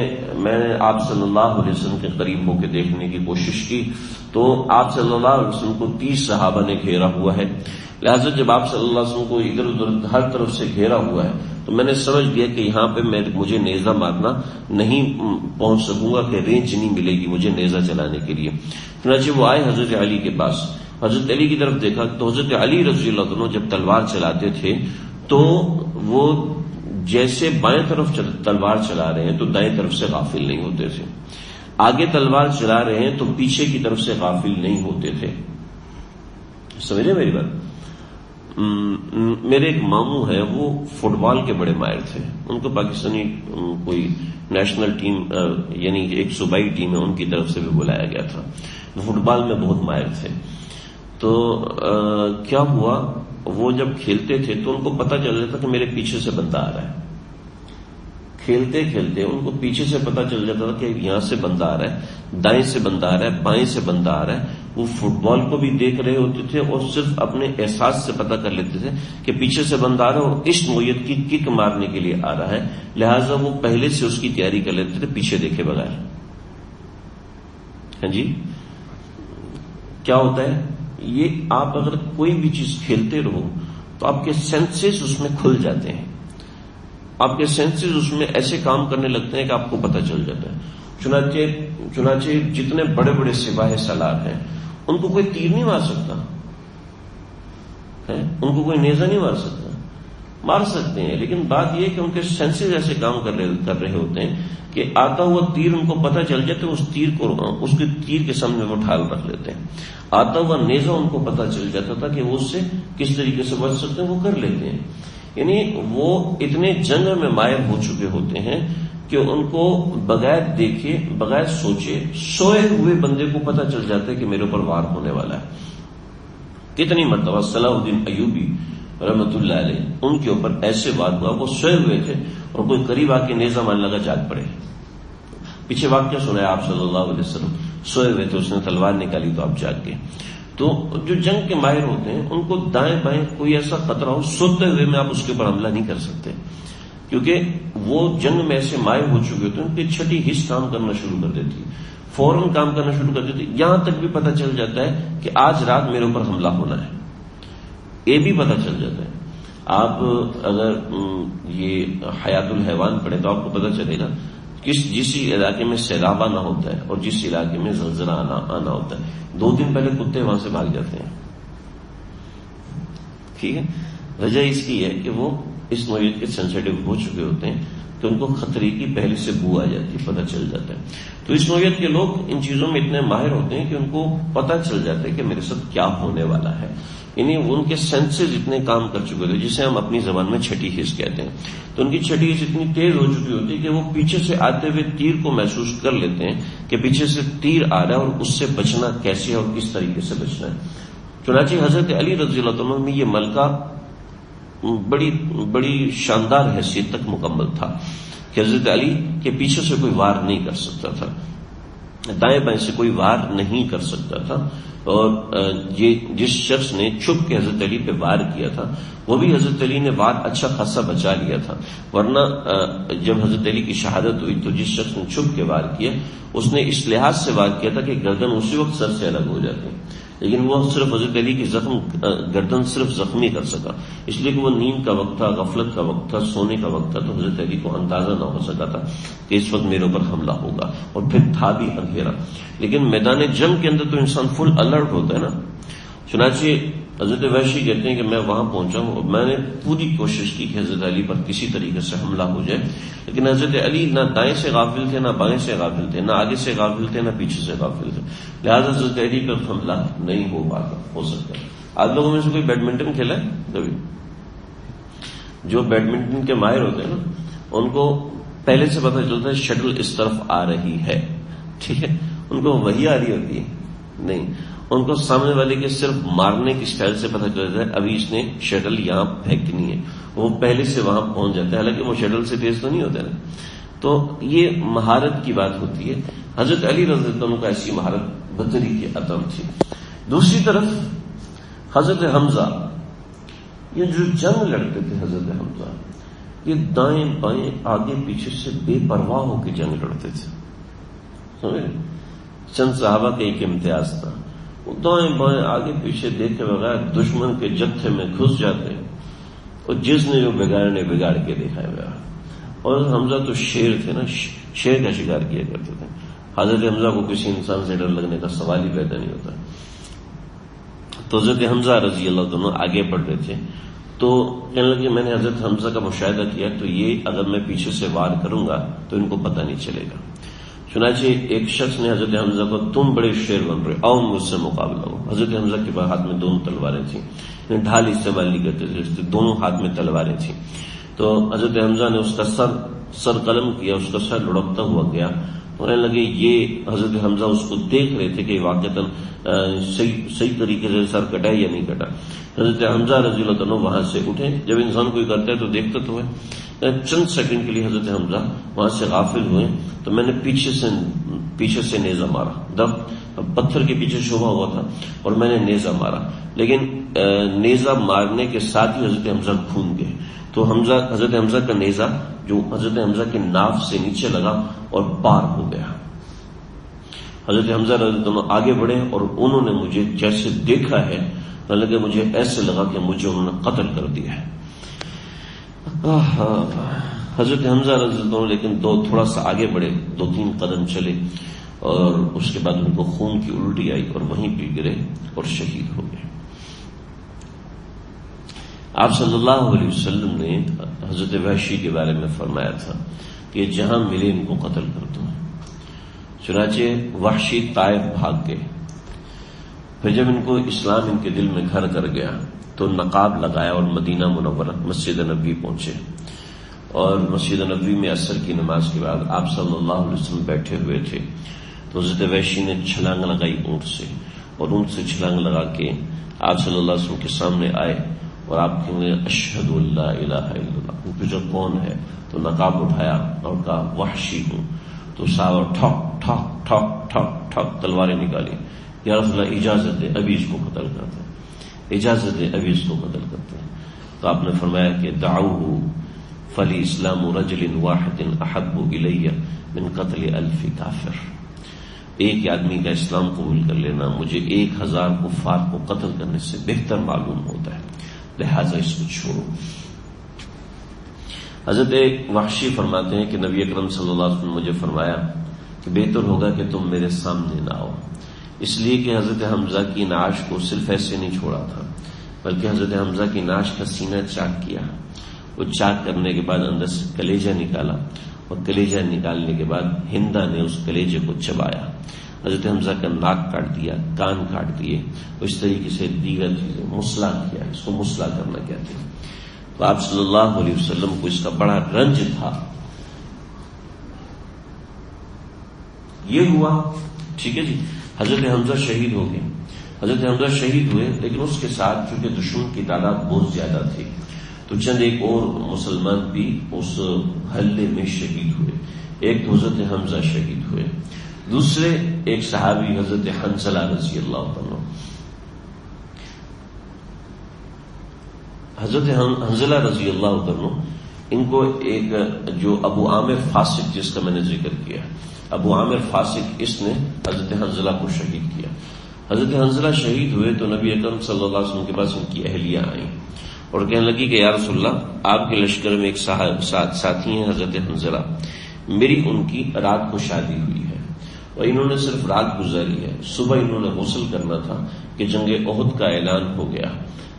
آپ صلی اللہ علیہ وسلم کے قریب ہو کے دیکھنے کی کوشش کی تو آپ صلی اللہ علیہ وسلم کو 30 صحابہ نے گھیرا ہوا ہے، لہٰذا جب آپ صلی اللہ علیہ وسلم کو ادھر ادھر ہر طرف سے گھیرا ہوا ہے تو میں نے سمجھ لیا کہ یہاں پہ مجھے نیزہ مارنا نہیں پہنچ سکوں گا، کہ رینج نہیں ملے گی مجھے نیزہ چلانے کے لیے۔ چنانچہ وہ آئے حضرت علی کے پاس، حضرت علی کی طرف دیکھا تو حضرت علی رضی اللہ عنہ جب تلوار چلاتے تھے تو وہ جیسے بائیں طرف تلوار چلا رہے ہیں تو دائیں طرف سے غافل نہیں ہوتے تھے، آگے تلوار چلا رہے ہیں تو پیچھے کی طرف سے غافل نہیں ہوتے تھے۔ سمجھے میری بات؟ میرے ایک ماموں ہیں، وہ فٹ بال کے بڑے ماہر تھے. ان کو پاکستانی کوئی نیشنل ٹیم یعنی ایک صوبائی ٹیم ہے ان کی طرف سے بھی بلایا گیا تھا. وہ فٹ بال میں بہت ماہر تھے. تو کیا ہوا، وہ جب کھیلتے تھے تو ان کو پتہ چل جاتا کہ میرے پیچھے سے بندہ آ رہا ہے. کھیلتے کھیلتے ان کو پیچھے سے پتہ چل جاتا تھا کہ یہاں سے بندہ آ رہا ہے، دائیں سے بندہ آ رہا ہے، بائیں سے بندہ آ رہا ہے. وہ فٹ بال کو بھی دیکھ رہے ہوتے تھے اور صرف اپنے احساس سے پتہ کر لیتے تھے کہ پیچھے سے بندہ آ رہا ہے اور اس نوعیت کی کک مارنے کے لیے آ رہا ہے. لہٰذا وہ پہلے سے اس کی تیاری کر لیتے تھے پیچھے دیکھے بغیر. ہاں جی، کیا ہوتا ہے یہ، آپ اگر کوئی بھی چیز کھیلتے رہو تو آپ کے سینسز اس میں کھل جاتے ہیں، آپ کے سینسز اس میں ایسے کام کرنے لگتے ہیں کہ آپ کو پتہ چل جاتا ہے. چنانچہ جتنے بڑے بڑے سپاہی سالار ہیں ان کو کوئی تیر نہیں مار سکتا، ان کو کوئی نیزہ نہیں مار سکتا. مار سکتے ہیں لیکن بات یہ کہ ان کے سینسز ایسے کام کر رہے ہوتے ہیں کہ آتا ہوا تیر ان کو پتہ چل جاتا ہے، اس کے تیر کے سامنے وہ ڈھال رکھ لیتے ہیں. آتا ہوا نیزہ ان کو پتہ چل جاتا تھا کہ وہ اس سے کس طریقے سے بچ سکتے ہیں، وہ کر لیتے ہیں. یعنی وہ اتنے جنگ میں ماہر ہو چکے ہوتے ہیں کہ ان کو بغیر دیکھے بغیر سوچے سوئے ہوئے بندے کو پتہ چل جاتا ہے کہ میرے اوپر وار ہونے والا ہے. کتنی مرتبہ صلاح الدین ایوبی رحمۃ اللہ علیہ ان کے اوپر ایسے وار ہوا، وہ سوئے ہوئے تھے اور کوئی قریب آ کے نیزہ مارنے لگا، جاگ پڑے. پیچھے واقعہ سنایا آپ صلی اللہ علیہ وسلم، سوئے ہوئے تھے، اس نے تلوار نکالی تو آپ جاگ گئے. تو جو جنگ کے ماہر ہوتے ہیں ان کو دائیں بائیں کوئی ایسا خطرہ ہو، سوتے ہوئے میں آپ اس کے اوپر حملہ نہیں کر سکتے، کیونکہ وہ جنگ میں ایسے ماہر ہو چکے ہوتے ہیں. ان کی چھٹی حص کام کرنا شروع کر دیتی، فوراً کام کرنا شروع کر دیتی. یہاں تک بھی پتہ چل جاتا ہے کہ آج رات میرے اوپر حملہ ہونا ہے، یہ بھی پتہ چل جاتا ہے. آپ اگر یہ حیات الحیوان پڑھیں تو آپ کو پتہ چلے گا جس علاقے میں سیلاب آنا ہوتا ہے اور جس علاقے میں زلزلہ آنا ہوتا ہے 2 دن پہلے کتے وہاں سے بھاگ جاتے ہیں. ٹھیک ہے، وجہ اس کی ہے کہ وہ اس نوعیت کے سینسیٹیو ہو چکے ہوتے ہیں کہ ان کو خطرے کی پہلے سے بو آ جاتی ہے، پتہ چل جاتا ہے. تو اس نوعیت کے لوگ ان چیزوں میں اتنے ماہر ہوتے ہیں کہ ان کو پتہ چل جاتا ہے کہ میرے ساتھ کیا ہونے والا ہے. یعنی ان کے سینسز اتنے کام کر چکے ہوتے، جسے ہم اپنی زبان میں چھٹی حس کہتے ہیں. تو ان کی چھٹی حس اتنی تیز ہو چکی ہوتی ہے کہ وہ پیچھے سے آتے ہوئے تیر کو محسوس کر لیتے ہیں کہ پیچھے سے تیر آ رہا ہے اور اس سے بچنا کیسے ہے اور کس طریقے سے بچنا ہے. چنانچہ حضرت علی رضی اللہ عنہ میں یہ ملکہ بڑی شاندار حیثیت تک مکمل تھا کہ حضرت علی کے پیچھے سے کوئی وار نہیں کر سکتا تھا، دائیں بائیں سے کوئی وار نہیں کر سکتا تھا. اور یہ جس شخص نے چھپ کے حضرت علی پہ وار کیا تھا وہ بھی حضرت علی نے وار اچھا خاصا بچا لیا تھا. ورنہ جب حضرت علی کی شہادت ہوئی تو جس شخص نے چھپ کے وار کیا اس نے اس لحاظ سے وار کیا تھا کہ گردن اسی وقت سر سے الگ ہو جاتی، لیکن وہ صرف حضرت علی کی گردن صرف زخمی کر سکا، اس لیے کہ وہ نیند کا وقت تھا، غفلت کا وقت تھا، سونے کا وقت تھا. تو حضرت علی کو اندازہ نہ ہو سکا تھا کہ اس وقت میرے اوپر حملہ ہوگا، اور پھر تھا بھی اندھیرا. لیکن میدان جنگ کے اندر تو انسان فل الرٹ ہوتا ہے نا. چنانچہ حضرت وحشی کہتے ہیں کہ میں وہاں پہنچا ہوں اور میں نے پوری کوشش کی کہ حضرت علی پر کسی طریقے سے حملہ ہو جائے، لیکن حضرت علی نہ دائیں سے غافل تھے، نہ بائیں سے غافل تھے، نہ آگے سے غافل تھے، نہ پیچھے سے غافل تھے. لہٰذا حضرت علی پر حملہ نہیں ہو سکتا. آپ لوگوں میں سے کوئی بیڈمنٹن کھیلا ہے کبھی؟ جو بیڈمنٹن کے ماہر ہوتے ہیں نا ان کو پہلے سے پتہ چلتا ہے شٹل اس طرف آ رہی ہے. ٹھیک ہے، ان کو وہی آ رہی ہوتی ہے نہیں، ان کو سامنے والے کے صرف مارنے کی سٹائل سے پتہ چلتا ہے ابھی اس نے شٹل یہاں پھینکنی ہے، وہ پہلے سے وہاں پہنچ جاتا ہے، حالانکہ وہ شٹل سے تیز تو نہیں ہوتا ہے. تو یہ مہارت کی بات ہوتی ہے. حضرت علی رضی اللہ عنہ کا ایسی مہارت بدری کی عدم تھی. دوسری طرف حضرت حمزہ، یہ جو جنگ لڑتے تھے حضرت حمزہ، یہ دائیں بائیں آگے پیچھے سے بے پرواہ ہو کے جنگ لڑتے تھے. سمجھے؟ چند صحابہ کا ایک امتیاز تھا، وہ دائیں بائیں آگے پیچھے دیکھے بغیر دشمن کے جتھے میں گھس جاتے اور جس نے جو بگاڑنے بگاڑ کے دکھایا گیا. اور حمزہ تو شیر تھے نا، شیر کا شکار کیا کرتے تھے. حضرت حمزہ کو کسی انسان سے ڈر لگنے کا سوال ہی پیدا نہیں ہوتا. تو حضرت حمزہ رضی اللہ عنہ آگے بڑھ رہے تھے تو کہنے لگے میں نے حضرت حمزہ کا مشاہدہ کیا تو یہ اگر میں پیچھے سے وار کروں گا تو ان کو پتہ نہیں چلے گا. چنانچہ ایک شخص نے حضرت حمزہ کو تم بڑے شیر بن رہے، آؤ مجھ سے مقابلہ ہو. حضرت حمزہ کے ہاتھ میں 2 تلواریں تھیں، ڈھال استعمال نہیں کرتے تھے، دونوں ہاتھ میں تلواریں تھیں. تو حضرت حمزہ نے اس کا سر قلم کیا، اس کا سر لڑکتا ہوا گیا. ہونے لگے یہ حضرت حمزہ اس کو دیکھ رہے تھے کہ واقعتاً صحیح طریقے سے سر کٹا یا نہیں کٹا. حضرت حمزہ رضی اللہ عنہ وہاں سے اٹھے. جب انسان کوئی کرتا ہے تو دیکھتا تو ہے. چند سیکنڈ کے لیے حضرت حمزہ وہاں سے غافل ہوئے تو میں نے پیچھے سے نیزہ مارا. پتھر کے پیچھے شبہ ہوا تھا اور میں نے نیزہ مارا، لیکن نیزہ مارنے کے ساتھ ہی حضرت حمزہ کھون گئے. تو حضرت حمزہ کا نیزہ جو حضرت حمزہ کے ناف سے نیچے لگا اور پار ہو گیا. حضرت حمزہ رضی اللہ عنہ آگے بڑھے اور انہوں نے مجھے جیسے دیکھا ہے لگے مجھے ایسے لگا کہ مجھے انہوں نے قتل کر دیا ہے. حضرت حمزہ رضی اللہ عنہ لیکن تھوڑا سا آگے بڑھے، 2-3 قدم چلے اور اس کے بعد ان کو خون کی الٹی آئی اور وہیں پہ گرے اور شہید ہو گئے. آپ صلی اللہ علیہ وسلم نے حضرت وحشی کے بارے میں فرمایا تھا کہ جہاں ملے ان کو قتل کر دو. چنانچہ وحشی طائف بھاگ گئے. پھر جب ان کو اسلام ان کے دل میں گھر کر گیا تو نقاب لگایا اور مدینہ منورہ مسجد نبوی پہنچے. اور مسجد نبوی میں عصر کی نماز کے بعد آپ صلی اللہ علیہ وسلم بیٹھے ہوئے تھے تو حضرت وحشی نے چھلانگ لگائی اونٹ سے، اور اونٹ سے چھلانگ لگا کے آپ صلی اللہ علیہ وسلم کے سامنے آئے اور آپ کہیں گے اشہد اللہ الہ الا اللہ. پوچھا کون ہے؟ تو نقاب اٹھایا اور کہا وحشی ہوں. تو صحابہ ٹھک ٹھک ٹھک ٹھک ٹھک تلواریں نکالی. یا رسول اللہ اجازت دے ابھی اس کو قتل کرتے ہیں، اجازت دے ابھی اس کو قتل کرتے ہیں. تو آپ نے فرمایا کہ دعوہ فلی اسلام رجل واحد احب الی من قتل 1000 کافر. ایک آدمی کا اسلام قبول کر لینا مجھے 1000 کفار کو قتل کرنے سے بہتر معلوم ہوتا ہے، لہذا اس کو چھوڑو. حضرت وحشی فرماتے ہیں کہ نبی اکرم صلی اللہ علیہ وسلم نے مجھے فرمایا کہ بہتر ہوگا کہ تم میرے سامنے نہ آؤ، اس لیے کہ حضرت حمزہ کی نعش کو صرف ایسے نہیں چھوڑا تھا بلکہ حضرت حمزہ کی نعش کا سینہ چاک کیا. وہ چاک کرنے کے بعد اندر سے کلیجہ نکالا اور کلیجہ نکالنے کے بعد ہندا نے اس کلیجے کو چبایا. حضرت حمزہ کا ناک کاٹ دیا، کان کاٹ دیے، اس طریقے سے دیگر چیزیں مسلح کیا. اس کو مسلح کرنا کہتے ہیں. تو آپ صلی اللہ علیہ وسلم کو اس کا بڑا رنج تھا. یہ ہوا ٹھیک ہے جی. حضرت حمزہ شہید ہو گئے. حضرت حمزہ شہید ہوئے، لیکن اس کے ساتھ چونکہ دشمن کی تعداد بہت زیادہ تھی تو چند ایک اور مسلمان بھی اس حلے میں شہید ہوئے. ایک تو حضرت حمزہ شہید ہوئے، دوسرے ایک صحابی حضرت حنظلہ رضی اللہ عنہ. حضرت حنظلہ رضی اللہ عنہ ان کو ایک جو ابو عامر فاسق جس کا میں نے ذکر کیا، ابو عامر فاسق اس نے حضرت حنظلہ کو شہید کیا. حضرت حنظلہ شہید ہوئے تو نبی اکرم صلی اللہ علیہ وسلم کے پاس ان کی اہلیہ آئیں اور کہنے لگی کہ یا رسول اللہ آپ کے لشکر میں ایک ساتھی ہیں حضرت حنظلہ، میری ان کی رات کو شادی ہوئی ہے اور انہوں نے صرف رات گزاری ہے، صبح انہوں نے غسل کرنا تھا کہ جنگ احد کا اعلان ہو گیا.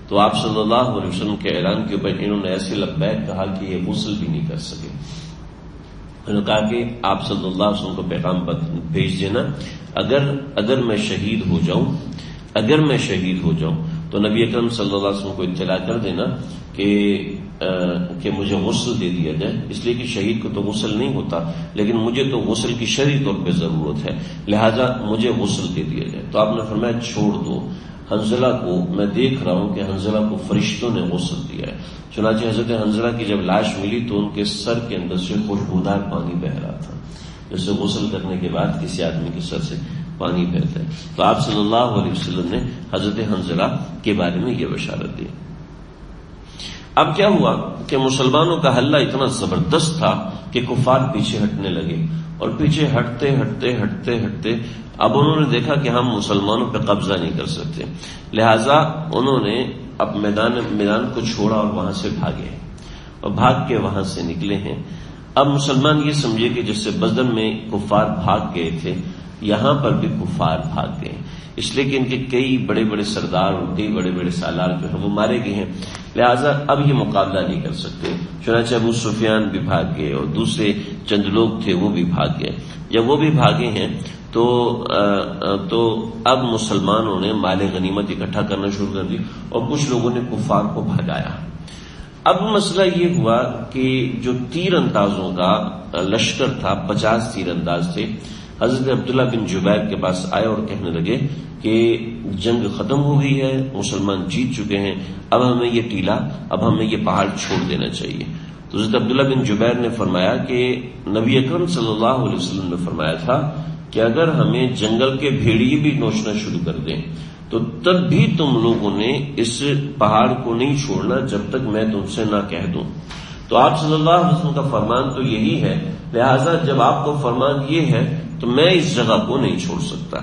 تو آپ صلی اللہ علیہ وسلم کے اعلان کے اوپر انہوں نے ایسے لبیک کہا کہ یہ غسل بھی نہیں کر سکے. انہوں نے کہا کہ آپ صلی اللہ علیہ وسلم کو پیغام بھیج دینا، اگر میں شہید ہو جاؤں تو نبی اکرم صلی اللہ علیہ وسلم کو اطلاع کر دینا کہ مجھے غسل دے دیا جائے، اس لیے کہ شہید کو تو غسل نہیں ہوتا لیکن مجھے تو غسل کی شرعی طور پہ ضرورت ہے، لہذا مجھے غسل دے دیا جائے. تو آپ نے فرمایا چھوڑ دو حنظلہ کو، میں دیکھ رہا ہوں کہ حنظلہ کو فرشتوں نے غسل دیا ہے. چنانچہ حضرت حنظلہ کی جب لاش ملی تو ان کے سر کے اندر سے خوشبودار پانی بہ رہا تھا، جیسے غسل کرنے کے بعد کسی آدمی کے سر سے پانی بہتا ہے. تو آپ صلی اللہ علیہ وسلم نے حضرت حنظلہ کے بارے میں یہ بشارت دی. اب کیا ہوا کہ مسلمانوں کا حلہ اتنا زبردست تھا کہ کفار پیچھے ہٹنے لگے اور پیچھے ہٹتے اب انہوں نے دیکھا کہ ہم مسلمانوں پہ قبضہ نہیں کر سکتے، لہذا انہوں نے اب میدان کو چھوڑا اور وہاں سے بھاگے اور بھاگ کے وہاں سے نکلے ہیں. اب مسلمان یہ سمجھے کہ جس سے بدر میں کفار بھاگ گئے تھے یہاں پر بھی کفار بھاگ گئے، اس لیے کہ ان کے کئی بڑے بڑے سردار اور کئی بڑے بڑے سالار جو ہیں وہ مارے گئے ہیں، لہذا اب یہ مقابلہ نہیں کر سکتے. چنانچہ ابو سفیان بھی بھاگ گئے اور دوسرے چند لوگ تھے وہ بھی بھاگ گئے. جب وہ بھی بھاگے ہیں تو اب مسلمانوں نے مال غنیمت اکٹھا کرنا شروع کر دی اور کچھ لوگوں نے کفار کو بھگایا۔ اب مسئلہ یہ ہوا کہ جو تیر اندازوں کا لشکر تھا، 50 تیر انداز تھے، حضرت عبداللہ بن جبیر کے پاس آئے اور کہنے لگے کہ جنگ ختم ہو گئی ہے، مسلمان جیت چکے ہیں، اب ہمیں یہ ٹیلا، اب ہمیں یہ پہاڑ چھوڑ دینا چاہیے۔ تو حضرت عبداللہ بن جبیر نے فرمایا کہ نبی اکرم صلی اللہ علیہ وسلم نے فرمایا تھا کہ اگر ہمیں جنگل کے بھیڑیے بھی نوچنا شروع کر دیں تو تب بھی تم لوگوں نے اس پہاڑ کو نہیں چھوڑنا جب تک میں تم سے نہ کہہ دوں۔ تو آپ صلی اللہ علیہ وسلم کا فرمان تو یہی ہے، لہذا جب آپ کو فرمان یہ ہے تو میں اس جگہ کو نہیں چھوڑ سکتا۔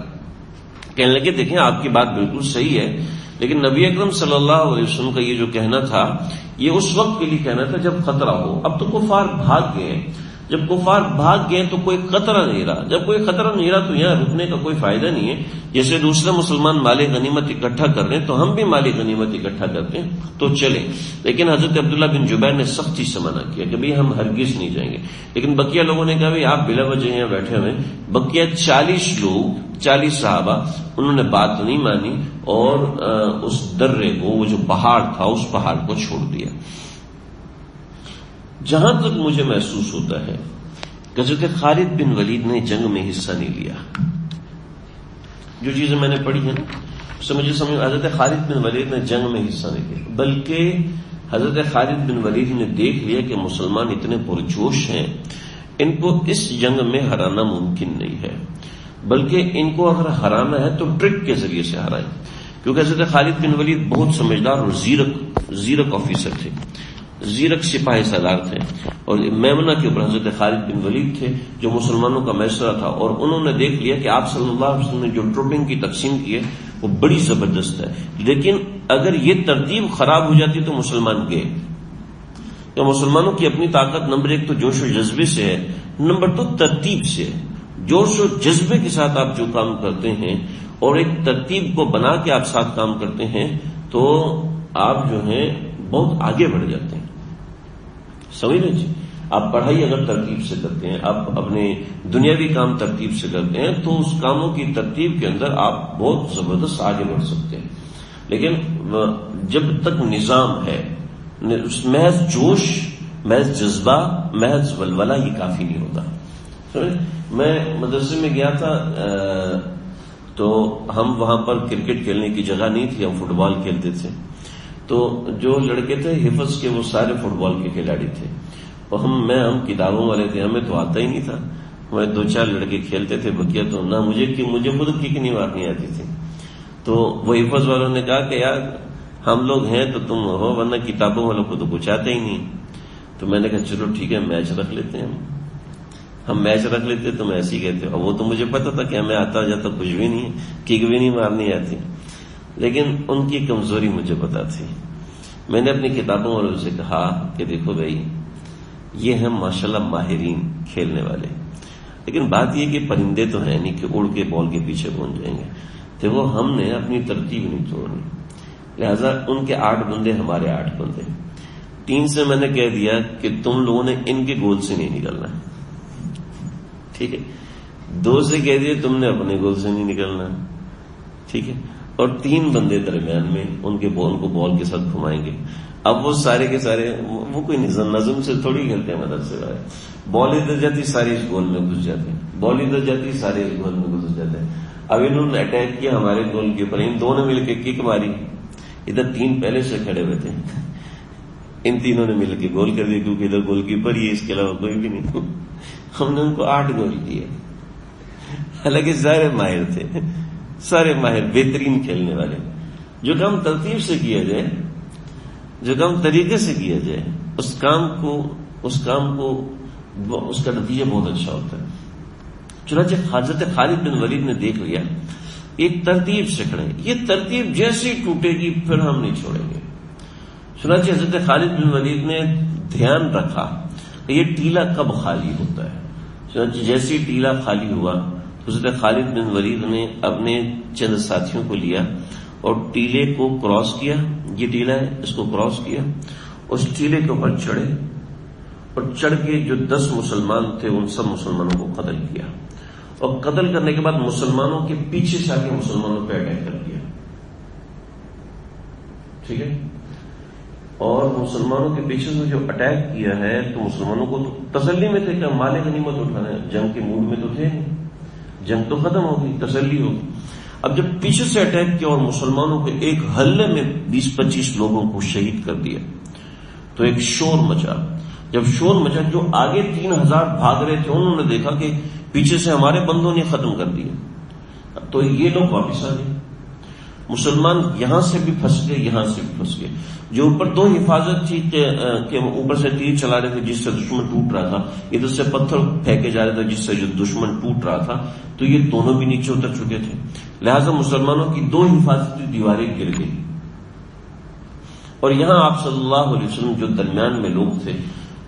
کہنے لگے دیکھیں آپ کی بات بالکل صحیح ہے، لیکن نبی اکرم صلی اللہ علیہ وسلم کا یہ جو کہنا تھا یہ اس وقت کے لیے کہنا تھا جب خطرہ ہو۔ اب تو کفار بھاگ گئے، جب کفار بھاگ گئے تو کوئی خطرہ نہیں رہا، جب کوئی خطرہ نہیں رہا تو یہاں رکنے کا کوئی فائدہ نہیں ہے۔ جیسے دوسرے مسلمان مال غنیمت اکٹھا کر رہے ہیں تو ہم بھی مال غنیمت اکٹھا کرتے ہیں تو چلیں۔ لیکن حضرت عبداللہ بن جبیر نے سختی سے منع کیا کہ بھئی ہم ہرگز نہیں جائیں گے۔ لیکن بقیہ لوگوں نے کہا بھئی آپ بلا وجہ یہاں بیٹھے ہوئے، بقیہ 40 لوگ، 40 صحابہ، انہوں نے بات نہیں مانی اور اس درے کو، وہ جو پہاڑ تھا اس پہاڑ کو چھوڑ دیا۔ جہاں تک مجھے محسوس ہوتا ہے کہ حضرت خالد بن ولید نے جنگ میں حصہ نہیں لیا۔ جو چیزیں میں نے پڑھی ہیں نا اس سے مجھے سمجھ، حضرت خالد بن ولید نے جنگ میں حصہ نہیں لیا، بلکہ حضرت خالد بن ولید نے دیکھ لیا کہ مسلمان اتنے پرجوش ہیں، ان کو اس جنگ میں ہرانا ممکن نہیں ہے، بلکہ ان کو اگر ہرانا ہے تو ٹرک کے ذریعے سے ہرائیں۔ کیونکہ حضرت خالد بن ولید بہت سمجھدار اور زیرک آفیسر تھے، زیرک سپاہی سالار تھے، اور میمنہ کے اوپر حضرت خالد بن ولید تھے جو مسلمانوں کا میسرہ تھا، اور انہوں نے دیکھ لیا کہ آپ صلی اللہ علیہ وسلم نے جو ٹروپنگ کی تقسیم کی ہے وہ بڑی زبردست ہے، لیکن اگر یہ ترتیب خراب ہو جاتی تو مسلمان گئے۔ تو مسلمانوں کی اپنی طاقت نمبر 1 تو جوش و جذبے سے ہے، نمبر 2 ترتیب سے ہے۔ جوش و جذبے کے ساتھ آپ جو کام کرتے ہیں اور ایک ترتیب کو بنا کے آپ ساتھ کام کرتے ہیں تو آپ جو ہیں بہت آگے بڑھ جاتے ہیں۔ سمجھ لیں جی، آپ پڑھائی اگر ترتیب سے کرتے ہیں، آپ اپنے دنیاوی کام ترتیب سے کرتے ہیں تو اس کاموں کی ترتیب کے اندر آپ بہت زبردست آگے بڑھ سکتے ہیں۔ لیکن جب تک نظام ہے، محض جوش، محض جذبہ، محض ولولہ یہ کافی نہیں ہوتا۔ میں مدرسے میں گیا تھا تو ہم وہاں پر کرکٹ کھیلنے کی جگہ نہیں تھی، ہم فٹ بال کھیلتے تھے۔ تو جو لڑکے تھے حفظ کے وہ سارے فٹ بال کے کھلاڑی تھے، اور ہم کتابوں والے تھے، ہمیں تو آتا ہی نہیں تھا، ہمیں 2-4 لڑکے کھیلتے تھے، بقیہ تو نہ مجھے خود کک نہیں مارنی آتی تھی۔ تو وہ حفظ والوں نے کہا کہ یار ہم لوگ ہیں تو تم ہو، ورنہ کتابوں والوں کو تو کچھ آتا ہی نہیں۔ تو میں نے کہا چلو ٹھیک ہے میچ رکھ لیتے ہیں، ہم میچ رکھ لیتے تو میں ایسے ہی کہتے، اور وہ تو مجھے پتا تھا کہ ہمیں آتا جاتا کچھ بھی نہیں ہے، کک بھی نہیں مارنی آتی، لیکن ان کی کمزوری مجھے پتا تھی۔ میں نے اپنی کتابوں والوں سے کہا کہ دیکھو بھائی یہ ہیں ماشاءاللہ ماہرین کھیلنے والے، لیکن بات یہ کہ پرندے تو ہیں نہیں کہ اڑ کے بال کے پیچھے پہنچ جائیں گے، دیکھو ہم نے اپنی ترتیب نہیں توڑنی، لہذا ان کے 8 بندے ہمارے 8 بندے، 3 سے میں نے کہہ دیا کہ تم لوگوں نے ان کے گول سے نہیں نکلنا، ٹھیک ہے، 2 سے کہہ دیا تم نے اپنے گول سے نہیں نکلنا، ٹھیک ہے، اور 3 بندے درمیان میں ان کے بال کو بال کے ساتھ گھمائیں گے۔ اب وہ سارے کے سارے وہ کوئی نظم سے تھوڑی کھیلتے ہیں، مدد سے بال ادھر جاتی سارے اس گول میں گھس جاتے ہیں، بال ادھر جاتی سارے اس گول میں گھس جاتے ہیں۔ اب انہوں نے اٹیک کیا ہمارے گول کے اوپر، ان 2 نے مل کے کک ماری، ادھر 3 پہلے سے کھڑے ہوئے تھے، ان 3 نے مل کے گول کر دیا کیونکہ ادھر گول کیپر ہی ہے، اس کے علاوہ کوئی بھی نہیں۔ ہم نے ان کو 8 گول کیے، حالانکہ سارے ماہر تھے، سارے ماہر بہترین کھیلنے والے۔ جو کام ترتیب سے کیا جائے، جو کام طریقے سے کیا جائے، اس کا نتیجہ بہت اچھا ہوتا ہے۔ چنانچہ حضرت خالد بن ولید نے دیکھ لیا ایک ترتیب سے کھڑے، یہ ترتیب جیسے ہی ٹوٹے گی پھر ہم نہیں چھوڑیں گے۔ چنانچہ حضرت خالد بن ولید نے دھیان رکھا کہ یہ ٹیلا کب خالی ہوتا ہے۔ چنانچہ جیسے ہی ٹیلا خالی ہوا، حضرت خالد بن ولید نے اپنے چند ساتھیوں کو لیا اور ٹیلے کو کراس کیا، یہ ٹیلا ہے، اس کو کراس کیا، اس ٹیلے کے اوپر چڑھے اور چڑھ کے جو 10 مسلمان تھے ان سب مسلمانوں کو قتل کیا، اور قتل کرنے کے بعد مسلمانوں کے پیچھے سے آ کے مسلمانوں پہ اٹیک کر دیا. ٹھیک ہے, اور مسلمانوں کے پیچھے سے جو اٹیک کیا ہے تو مسلمانوں کو تو تسلی میں تھے کہ مال غنیمت اٹھانا ہے, جنگ کے موڈ میں تو تھے نہیں, جنگ تو ختم ہوگی, تسلی ہوگی. اب جب پیچھے سے اٹیک کیا اور مسلمانوں کے ایک حلے میں 20-25 لوگوں کو شہید کر دیا تو ایک شور مچا. جب شور مچا, جو آگے 3000 بھاگ رہے تھے انہوں نے دیکھا کہ پیچھے سے ہمارے بندوں نے ختم کر دیا, تو یہ لوگ واپس آ گئے. مسلمان یہاں سے بھی پھنس گئے, یہاں سے بھی پھنس گئے. جو اوپر 2 حفاظت تھی کہ اوپر سے تیر چلا رہے تھے جس سے دشمن ٹوٹ رہا تھا, ادھر سے پتھر پھینکے جا رہے تھے جس سے جو دشمن ٹوٹ رہا تھا, تو یہ دونوں بھی نیچے اتر چکے تھے. لہذا مسلمانوں کی 2 حفاظتی دیواریں گر گئی. اور یہاں آپ صلی اللہ علیہ وسلم جو درمیان میں لوگ تھے,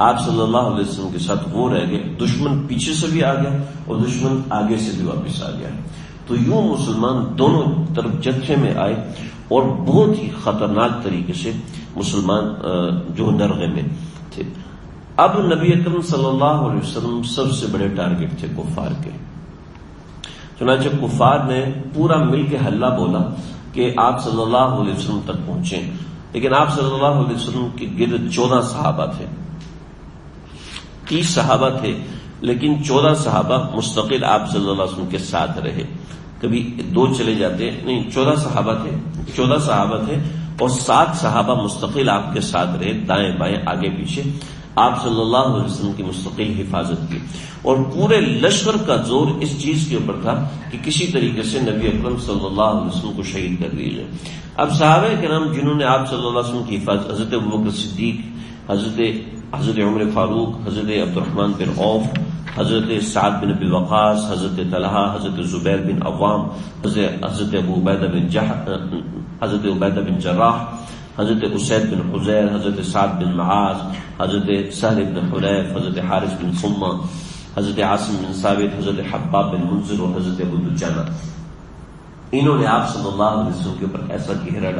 آپ صلی اللہ علیہ وسلم کے ساتھ وہ رہ گئے. دشمن پیچھے سے بھی آ گیا اور دشمن آگے سے بھی واپس آ گیا. تو یوں مسلمان دونوں طرف جتھے میں آئے اور بہت ہی خطرناک طریقے سے مسلمان جو نرغے میں تھے. اب نبی اکرم صلی اللہ علیہ وسلم سب سے بڑے ٹارگٹ تھے کفار کے. چنانچہ کفار نے پورا مل کے ہلہ بولا کہ آپ صلی اللہ علیہ وسلم تک پہنچیں, لیکن آپ صلی اللہ علیہ وسلم کے گرد 14 صحابہ تھے. 30 صحابہ تھے لیکن 14 صحابہ مستقل آپ صلی اللہ علیہ وسلم کے ساتھ رہے. کبھی 2 چلے جاتے نہیں, 14 صحابہ تھے اور 7 صحابہ مستقل آپ کے ساتھ رہے, دائیں بائیں آگے پیچھے. آپ صلی اللہ علیہ وسلم کی مستقل حفاظت کی, اور پورے لشکر کا زور اس چیز کے اوپر تھا کہ کسی طریقے سے نبی اکرم صلی اللہ علیہ وسلم کو شہید کر دیا جائے. اب صحابہ کرام جنہوں نے آپ صلی اللہ علیہ وسلم کی حفاظت, حضرت ابوبکر صدیق, حضرت عمر فاروق, حضرت عبد الرحمن بن عوف, حضرت سعد بن ابی وقاص, حضرت طلحہ, حضرت زبیر بن عوام, حضرت ابو عبیدہ بن جراح, حضرت اسید بن حضیر, حضرت سعد بن معاذ, حضرت سہل بن حنیف, حضرت حارث بن ثمہ, حضرت عاصم بن ثابت, حضرت حباب بن منذر اور حضرت ابو دجانہ. انہوں نے آپ صلی اللہ علیہ وسلم کے اوپر ایسا گھیرا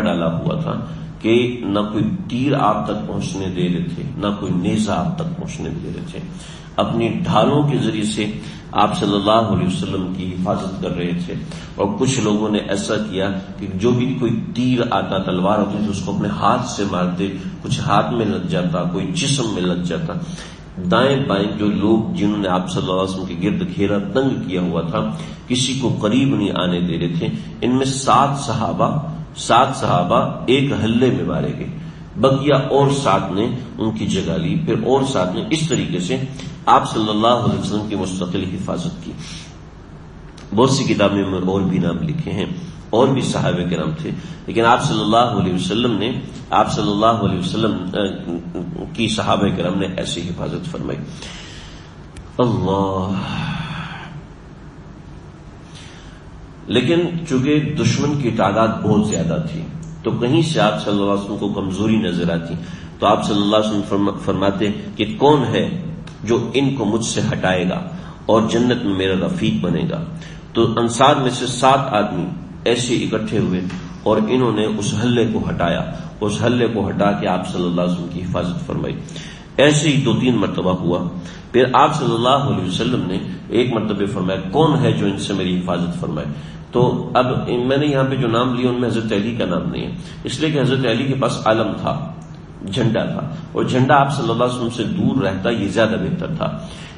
ڈالا ہوا تھا کہ نہ کوئی تیر آپ تک پہنچنے دے رہے تھے, نہ کوئی نیزہ آپ تک پہنچنے دے رہے تھے. اپنی ڈھالوں کے ذریعے سے آپ صلی اللہ علیہ وسلم کی حفاظت کر رہے تھے. اور کچھ لوگوں نے ایسا کیا کہ جو بھی کوئی تیر آتا, تلوار ہوتی تھی, اس کو اپنے ہاتھ سے مارتے, کچھ ہاتھ میں لگ جاتا, کوئی جسم میں لگ جاتا. دائیں بائیں جو لوگ جنہوں نے آپ صلی اللہ علیہ وسلم کے گرد گھیرا تنگ کیا ہوا تھا, کسی کو قریب نہیں آنے دے رہے تھے. ان میں 7 صحابہ ایک حلے میں مارے گئے, بقیہ اور 7 نے ان کی جگہ لی, پھر اور 7 نے. اس طریقے سے آپ صلی اللہ علیہ وسلم کی مستقل حفاظت کی. بہت سی کتابیں میں اور بھی نام لکھے ہیں, اور بھی صحابہ کرام تھے, لیکن آپ صلی اللہ علیہ وسلم کی صحابہ کرام نے ایسی حفاظت فرمائی. اللہ. لیکن چونکہ دشمن کی تعداد بہت زیادہ تھی تو کہیں سے آپ صلی اللہ علیہ وسلم کو کمزوری نظر آتی, تو آپ صلی اللہ علیہ وسلم فرماتے کہ کون ہے جو ان کو مجھ سے ہٹائے گا اور جنت میں میرا رفیق بنے گا. تو انصار میں سے 7 آدمی ایسے اکٹھے ہوئے اور انہوں نے اس حلے کو ہٹایا, اس حلے کو ہٹا کے آپ صلی اللہ علیہ وسلم کی حفاظت فرمائی. ایسے ہی 2-3 مرتبہ ہوا. پھر آپ صلی اللہ علیہ وسلم نے ایک مرتبہ فرمایا کون ہے جو ان سے میری حفاظت فرمائے. تو اب میں نے یہاں پہ جو نام لیا ان میں حضرت علی کا نام نہیں ہے, اس لیے کہ حضرت علی کے پاس علم تھا, جھنڈا تھا, اور جھنڈا آپ صلی اللہ علیہ وسلم سے دور رہتا یہ زیادہ بہتر تھا,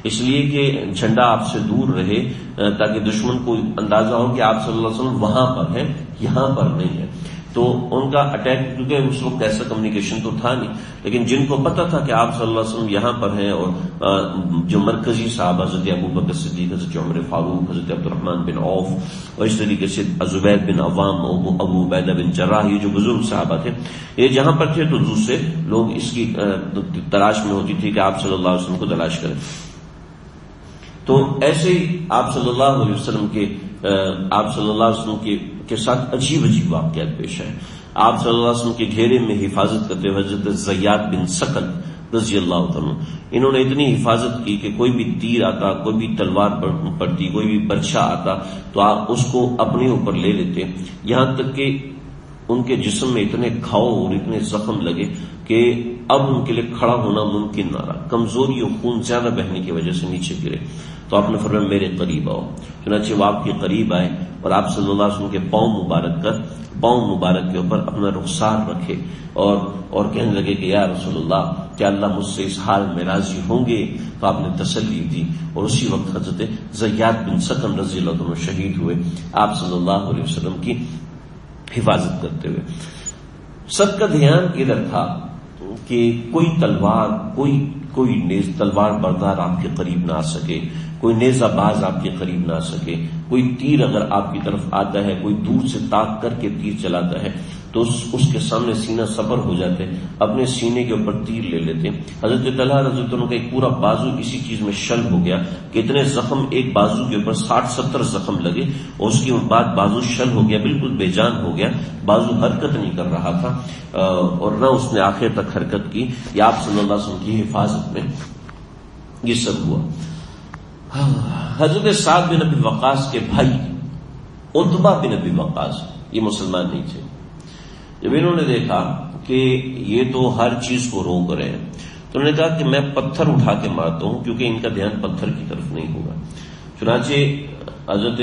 اس لیے کہ جھنڈا آپ سے دور رہے تاکہ دشمن کو اندازہ ہو کہ آپ صلی اللہ علیہ وسلم وہاں پر ہیں, یہاں پر نہیں ہے. تو ان کا اٹیک, کیونکہ اس وقت ایسا کمیونیکیشن تو تھا نہیں, لیکن جن کو پتا تھا کہ آپ صلی اللہ علیہ وسلم یہاں پر ہیں, اور جو مرکزی صحابہ حضرت ابوبکر صدیق, حضرت عمر فاروق, حضرت عبد الرحمن بن عوف, اور اس طریقے سے زبیر بن عوام, ابو عبیدہ بن جراح, یہ جو بزرگ صحابہ تھے یہ جہاں پر تھے تو دوسرے لوگ اس کی تلاش میں ہوتی تھی کہ آپ صلی اللہ علیہ وسلم کو تلاش کریں. تو ایسے ہی آپ صلی اللہ علیہ وسلم کے ساتھ عجیب واقعات پیش آئے. آپ صلی اللہ علیہ وسلم کے گھیرے میں حفاظت کرتے ہوئے حضرت زیاد بن سکن رضی اللہ عنہ, انہوں نے اتنی حفاظت کی کہ کوئی بھی تیر آتا, کوئی بھی تلوار پڑتی, کوئی بھی برچھا آتا تو آپ اس کو اپنے اوپر لے لیتے, یہاں تک کہ ان کے جسم میں اتنے گھاؤ اور اتنے زخم لگے کہ اب ان کے لیے کھڑا ہونا ممکن نہ رہا، کمزوری اور خون زیادہ بہنے کی وجہ سے نیچے گرے. تو آپ نے فرمایا میرے قریب آؤ. چنانچہ وہ آپ کے قریب آئے اور آپ صلی اللہ علیہ وسلم کے پاؤں مبارک کے اوپر اپنا رخسار رکھے اور کہنے لگے کہ یا رسول اللہ کیا اللہ مجھ سے اس حال میں راضی ہوں گے؟ تو آپ نے تسلی دی اور اسی وقت حضرت زیاد بن سکن رضی اللہ عنہ شہید ہوئے آپ صلی اللہ علیہ وسلم کی حفاظت کرتے ہوئے. سب کا دھیان ادھر تھا کہ کوئی تلوار بردار آپ کے قریب نہ آ سکے، کوئی نیزہ باز آپ کے قریب نہ آ سکے. کوئی تیر اگر آپ کی طرف آتا ہے، کوئی دور سے تاک کر کے تیر چلاتا ہے تو اس کے سامنے سینہ سپر ہو جاتے، اپنے سینے کے اوپر تیر لے لیتے. حضرت طلحہ رضی اللہ عنہ کا ایک پورا بازو اسی چیز میں شل ہو گیا کہ اتنے زخم ایک بازو کے اوپر 60-70 زخم لگے اور اس کے بعد بازو شل ہو گیا، بالکل بے جان ہو گیا، بازو حرکت نہیں کر رہا تھا اور نہ اس نے آخر تک حرکت کی. یہ آپ صلی اللہ علیہ وسلم کی حفاظت میں یہ سب ہوا. حضرت سعد بن ابی وقاص کے بھائی عتبہ بن ابی وقاص یہ مسلمان نہیں تھے. جب انہوں نے دیکھا کہ یہ تو ہر چیز کو روک رہے ہیں تو انہوں نے کہا کہ میں پتھر اٹھا کے مارتا ہوں کیونکہ ان کا دھیان پتھر کی طرف نہیں ہوگا. چنانچہ حضرت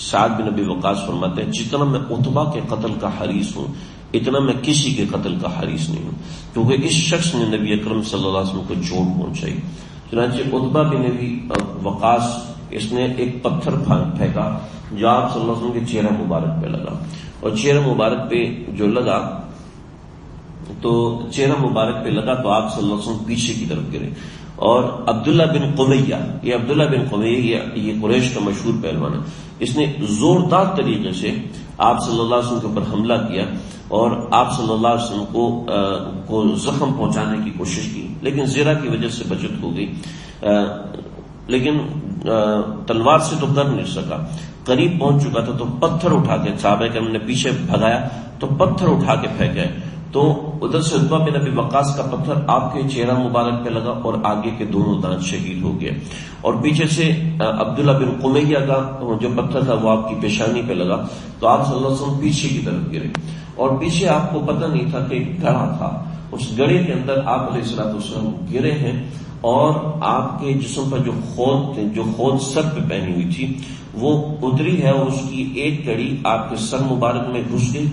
سعد بن ابی وقاص فرماتے ہیں جتنا میں عتبہ کے قتل کا حریص ہوں اتنا میں کسی کے قتل کا حریص نہیں ہوں، کیونکہ اس شخص نے نبی اکرم صلی اللہ علیہ وسلم کو چوٹ پہنچائی. چنانچہ عتبہ بن ابی وقاص اس نے ایک پتھر پھینکا جو آپ صلی اللہ علیہ وسلم کے چہرہ مبارک پہ لگا اور چہرہ مبارک پہ جو لگا تو چہرہ مبارک پہ لگا تو آپ صلی اللہ علیہ وسلم پیچھے کی طرف گرے. اور عبداللہ بن قمیہ یہ قریش کا مشہور پہلوان ہے، اس نے زوردار طریقے سے آپ صلی اللہ علیہ وسلم کے اوپر حملہ کیا اور آپ صلی اللہ علیہ وسلم کو زخم پہنچانے کی کوشش کی، لیکن زرہ کی وجہ سے بچت ہو گئی، لیکن تلوار سے تو کر نہیں سکا. قریب پہنچ چکا تھا تو پتھر اٹھا کے صحابہ کرام نے پیچھے بھگایا تو پتھر اٹھا کے پھینکا تو ادھر سے عتبہ بن ابی وقاص کا پتھر آپ کے چہرہ مبارک پہ لگا اور آگے کے دونوں دانت شہید ہو گئے. اور پیچھے سے عبداللہ بن قمیہ کا جو پتھر تھا وہ آپ کی پیشانی پہ لگا تو آپ صلی اللہ علیہ وسلم پیچھے کی طرف گرے اور پیچھے آپ کو پتہ نہیں تھا کہ ایک گڑھا تھا، اس گڑھے کے اندر آپ علیہ الصلوۃ والسلام گرے ہیں اور آپ کے جسم پر جو خود سر پہ پہنی ہوئی تھی وہ اتری ہے اور اس کی ایک کڑی آپ کے سر مبارک میں گھس گئی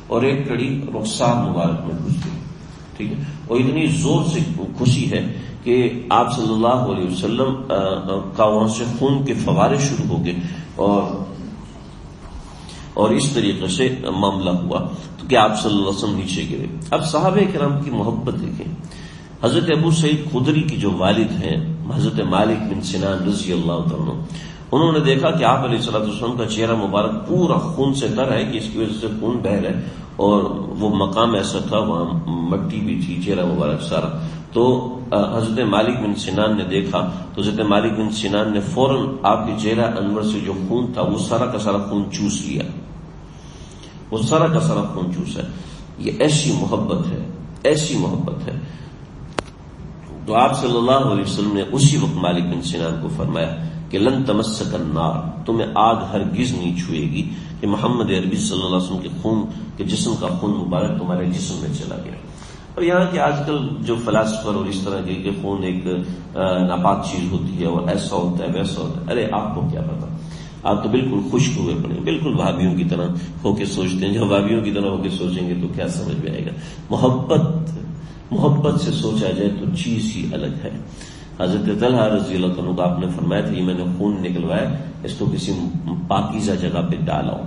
اور ایک کڑی رخسار مبارک میں گھس گئی. ٹھیک ہے، اور اتنی زور سے گھسی ہے کہ آپ صلی اللہ علیہ وسلم کا وہاں سے خون کے فوارے شروع ہو گئے اور اس طریقے سے معاملہ ہوا تو کہ آپ صلی اللہ علیہ وسلم نیچے گرے. اب صحابہ کرام کی محبت دیکھیں. حضرت ابو سعید خدری کی جو والد ہیں حضرت مالک بن سنان رضی اللہ عنہ، انہوں نے دیکھا کہ آپ علیہ الصلوۃ والسلام کا چہرہ مبارک پورا خون سے تر ہے کہ اس کی وجہ سے خون بہہ رہا ہے اور وہ مقام ایسا تھا وہاں مٹی بھی تھی، چہرہ مبارک سارا. تو حضرت مالک بن سنان نے دیکھا تو حضرت مالک بن سنان نے فوراً آپ کے چہرہ انور سے جو خون تھا وہ سارا کا سارا خون چوس لیا، وہ سارا کا سارا خون چوسا. یہ ایسی محبت ہے، ایسی محبت ہے. تو آپ صلی اللہ علیہ وسلم نے اسی وقت مالک بن سنان کو فرمایا کہ لن تمسک النار، تمہیں آگ ہرگز نہیں چھوئے گی کہ محمد عربی صلی اللہ علیہ وسلم کے خون کے جسم کا خون مبارک تمہارے جسم میں چلا گیا. اور یہاں کے آج کل جو فلاسفر اور اس طرح کے خون ایک ناپاک چیز ہوتی ہے اور ایسا ہوتا ہے ویسا ہوتا ہے، ارے آپ کو کیا پتا، آپ تو بالکل خشک ہوئے پڑے، بالکل بھابھیوں کی طرح ہو کے سوچتے ہیں. جب بھابھیوں کی طرح ہو کے سوچیں گے تو کیا سمجھ میں آئے گا. محبت سے سوچا جائے تو چیز ہی الگ ہے. حضرت طلحہ رضی اللہ عنہ کو آپ نے فرمایا تھا یہ میں نے خون نکلوایا، اس کو کسی پاکیزہ جگہ پہ ڈالاؤ،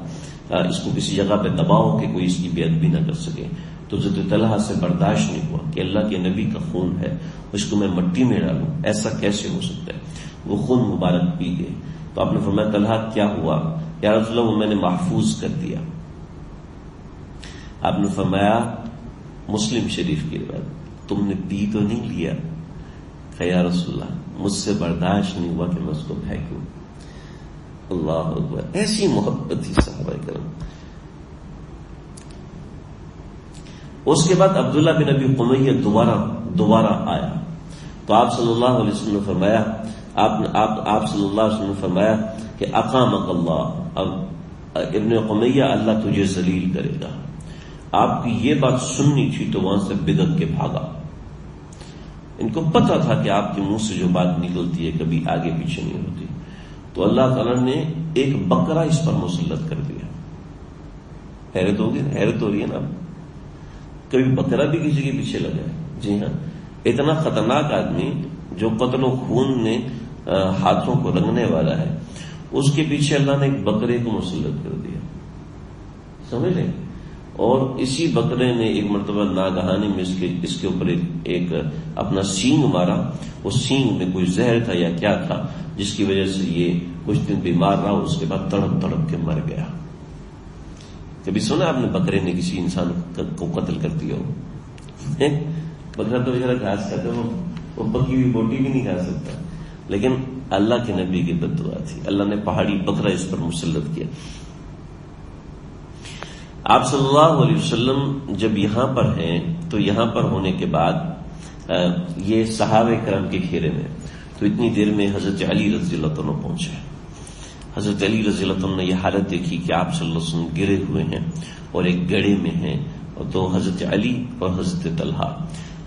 اس کو کسی جگہ پہ دباؤ کہ کوئی اس کی بے ادبی نہ کر سکے. تو حضرت طلحہ سے برداشت نہیں ہوا کہ اللہ کے نبی کا خون ہے اس کو میں مٹی میں ڈالوں، ایسا کیسے ہو سکتا ہے. وہ خون مبارک پی گئے. تو آپ نے فرمایا طلحہ کیا ہوا؟ یا رسول اللہ وہ میں نے محفوظ کر دیا. آپ نے فرمایا مسلم شریف کی روایت تم نے پی تو نہیں لیا؟ یا رسول اللہ مجھ سے برداشت نہیں ہوا کہ میں اس کو پھینکوں. اللہ اکبر، ایسی محبت تھی صحابہ کرام. اس کے بعد عبداللہ بن ابی قمیہ دوبارہ آیا تو آپ صلی اللہ علیہ وسلم نے فرمایا آپ صلی اللہ علیہ وسلم نے فرمایا کہ اقامک اللہ، اب ابن قمیہ اللہ تجھے ذلیل کرے گا. آپ کی یہ بات سننی تھی تو وہاں سے بدعت کے بھاگا. ان کو پتا تھا کہ آپ کے منہ سے جو بات نکلتی ہے کبھی آگے پیچھے نہیں ہوتی. تو اللہ تعالیٰ نے ایک بکرا اس پر مسلط کر دیا. حیرت ہوگی، حیرت ہو رہی ہے نا. کبھی بکرا بھی کسی کے پیچھے لگا ہے. جی ہاں، اتنا خطرناک آدمی جو قتل و خون نے ہاتھوں کو رنگنے والا ہے، اس کے پیچھے اللہ نے ایک بکرے کو مسلط کر دیا. سمجھ لیں. اور اسی بکرے نے ایک مرتبہ ناگہانی میں اس کے اوپر ایک اپنا سینگ مارا. اس سینگ میں کوئی زہر تھا یا کیا تھا جس کی وجہ سے یہ کچھ دن بیمار رہا. اس کے بعد تڑپ تڑپ کے مر گیا. کبھی سنا آپ نے بکرے نے کسی انسان کو قتل کر دیا ہو؟ بکرا تو ذرا گھاس کھاتا ہے، وہ پکی ہوئی بوٹی بھی نہیں کھا سکتا. لیکن اللہ کے نبی کی بد دعا تھی، اللہ نے پہاڑی بکرا اس پر مسلط کیا. آپ صلی اللہ علیہ وسلم جب یہاں پر ہیں تو یہاں پر ہونے کے بعد یہ صحابہ کرام کے گھیرے میں، تو اتنی دیر میں حضرت علی رضی اللہ عنہ پہنچے. حضرت علی رضی اللہ عنہ نے یہ حالت دیکھی کہ آپ صلی اللہ علیہ وسلم گرے ہوئے ہیں اور ایک گڑھے میں ہیں. تو حضرت علی اور حضرت طلحہ،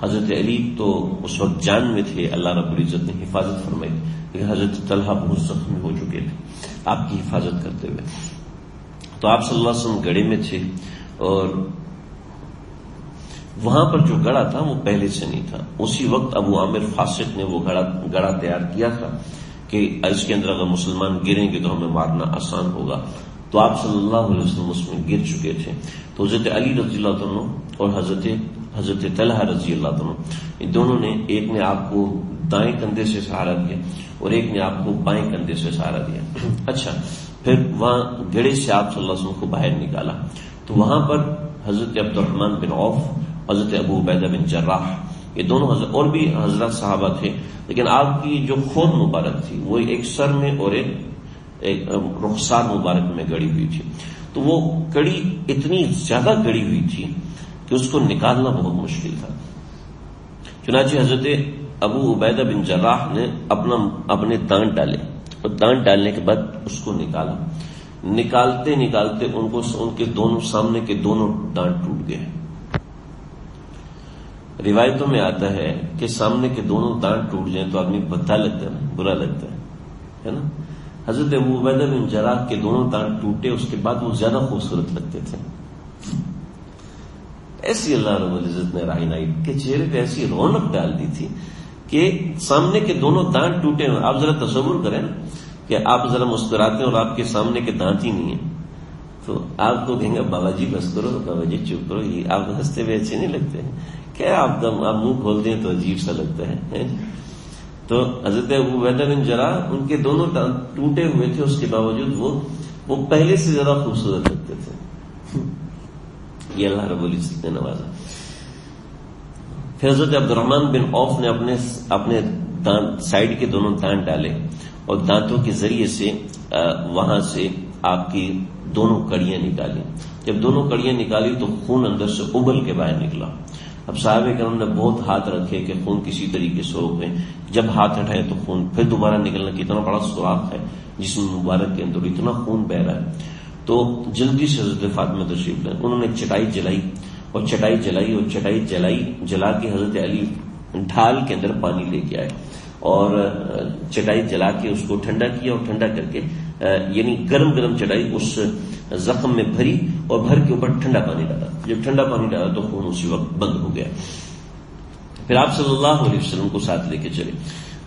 حضرت علی تو اس وقت جان میں تھے، اللہ رب العزت نے حفاظت فرمائی، لیکن حضرت طلحہ بہت زخمی ہو چکے تھے آپ کی حفاظت کرتے ہوئے. تو آپ صلی اللہ علیہ وسلم گڑھے میں تھے اور وہاں پر جو گڑھا تھا وہ پہلے سے نہیں تھا. اسی وقت ابو عامر فاسق نے وہ گڑھا تیار کیا تھا کہ اس کے اندر اگر مسلمان گریں گے تو ہمیں مارنا آسان ہوگا. تو آپ صلی اللہ علیہ وسلم اس میں گر چکے تھے. تو حضرت علی رضی اللہ عنہ اور حضرت طلحہ رضی اللہ عنہ، ان دونوں نے، ایک نے آپ کو دائیں کندھے سے سہارا دیا اور ایک نے آپ کو بائیں کندھے سے سہارا دیا. اچھا، پھر وہاں گڑھے سے آپ صلی اللہ علیہ وسلم کو باہر نکالا. تو وہاں پر حضرت عبد الرحمن بن عوف، حضرت ابو عبیدہ بن جراح، یہ دونوں حضرت اور بھی حضرات صحابہ تھے. لیکن آپ کی جو خود مبارک تھی وہ ایک سر میں اور ایک رخسار مبارک میں گڑی ہوئی تھی. تو وہ کڑی اتنی زیادہ گڑی ہوئی تھی کہ اس کو نکالنا بہت مشکل تھا. چنانچہ حضرت ابو عبیدہ بن جراح نے اپنے دانت ڈالے اور دانت ڈالنے کے بعد اس کو نکالا. نکالتے نکالتے ان کے دونوں سامنے کے دونوں دانت ٹوٹ گئے. روایتوں میں آتا ہے کہ سامنے کے دونوں دانت ٹوٹ جائیں تو آدمی بھدا لگتا ہے نا، برا لگتا ہے نا. حضرت ابو عبیدہ بن جراح کے دونوں دانت ٹوٹے، اس کے بعد وہ زیادہ خوبصورت لگتے تھے. ایسی اللہ رب العزت نے رعنائی کے چہرے پہ ایسی رونق ڈال دی تھی کہ سامنے کے دونوں دانت ٹوٹے ہوئے. آپ ذرا تصور کریں کہ آپ ذرا مسکراتے ہیں اور آپ کے سامنے کے دانت ہی نہیں ہیں، تو آپ کو کہیں گے بابا جی بس کرو، بابا جی چپ کرو، یہ آپ ہنستے ہوئے اچھے نہیں لگتے ہیں کیا؟ آپ منہ کھولتے ہیں تو عجیب سا لگتا ہے. تو حضرت ابو عبیدہ بن جراح، ان کے دونوں دانت ٹوٹے ہوئے تھے، اس کے باوجود وہ پہلے سے زیادہ خوبصورت لگتے تھے. یہ اللہ رب العزت نے نوازا. پھر حضرت عبد الرحمن بن عوف نے اپنے دانت سائڈ کے دونوں دانت ڈالے اور دانتوں کے ذریعے سے وہاں سے آپ کی دونوں کڑیاں نکالی. جب دونوں کڑیاں نکالی تو خون اندر سے ابل کے باہر نکلا. اب صحابہ کرام نے بہت ہاتھ رکھے کہ خون کسی طریقے سے روکیں. جب ہاتھ ہٹائے تو خون پھر دوبارہ نکلنا، کتنا بڑا سوراخ ہے جسم مبارک کے اندر، اتنا خون بہ رہا ہے. تو جلدی سے حضرت فاطمہ تشریف لائے. انہوں نے چٹائی جلائی اور چٹائی جلا کے حضرت علی ڈھال کے اندر پانی لے کے آئے اور چٹائی جلا کے اس کو ٹھنڈا کیا اور ٹھنڈا کر کے یعنی گرم چٹائی اس زخم میں بھری اور بھر کے اوپر ٹھنڈا پانی ڈالا. جب ٹھنڈا پانی ڈالا تو خون اسی وقت بند ہو گیا. پھر آپ صلی اللہ علیہ وسلم کو ساتھ لے کے چلے.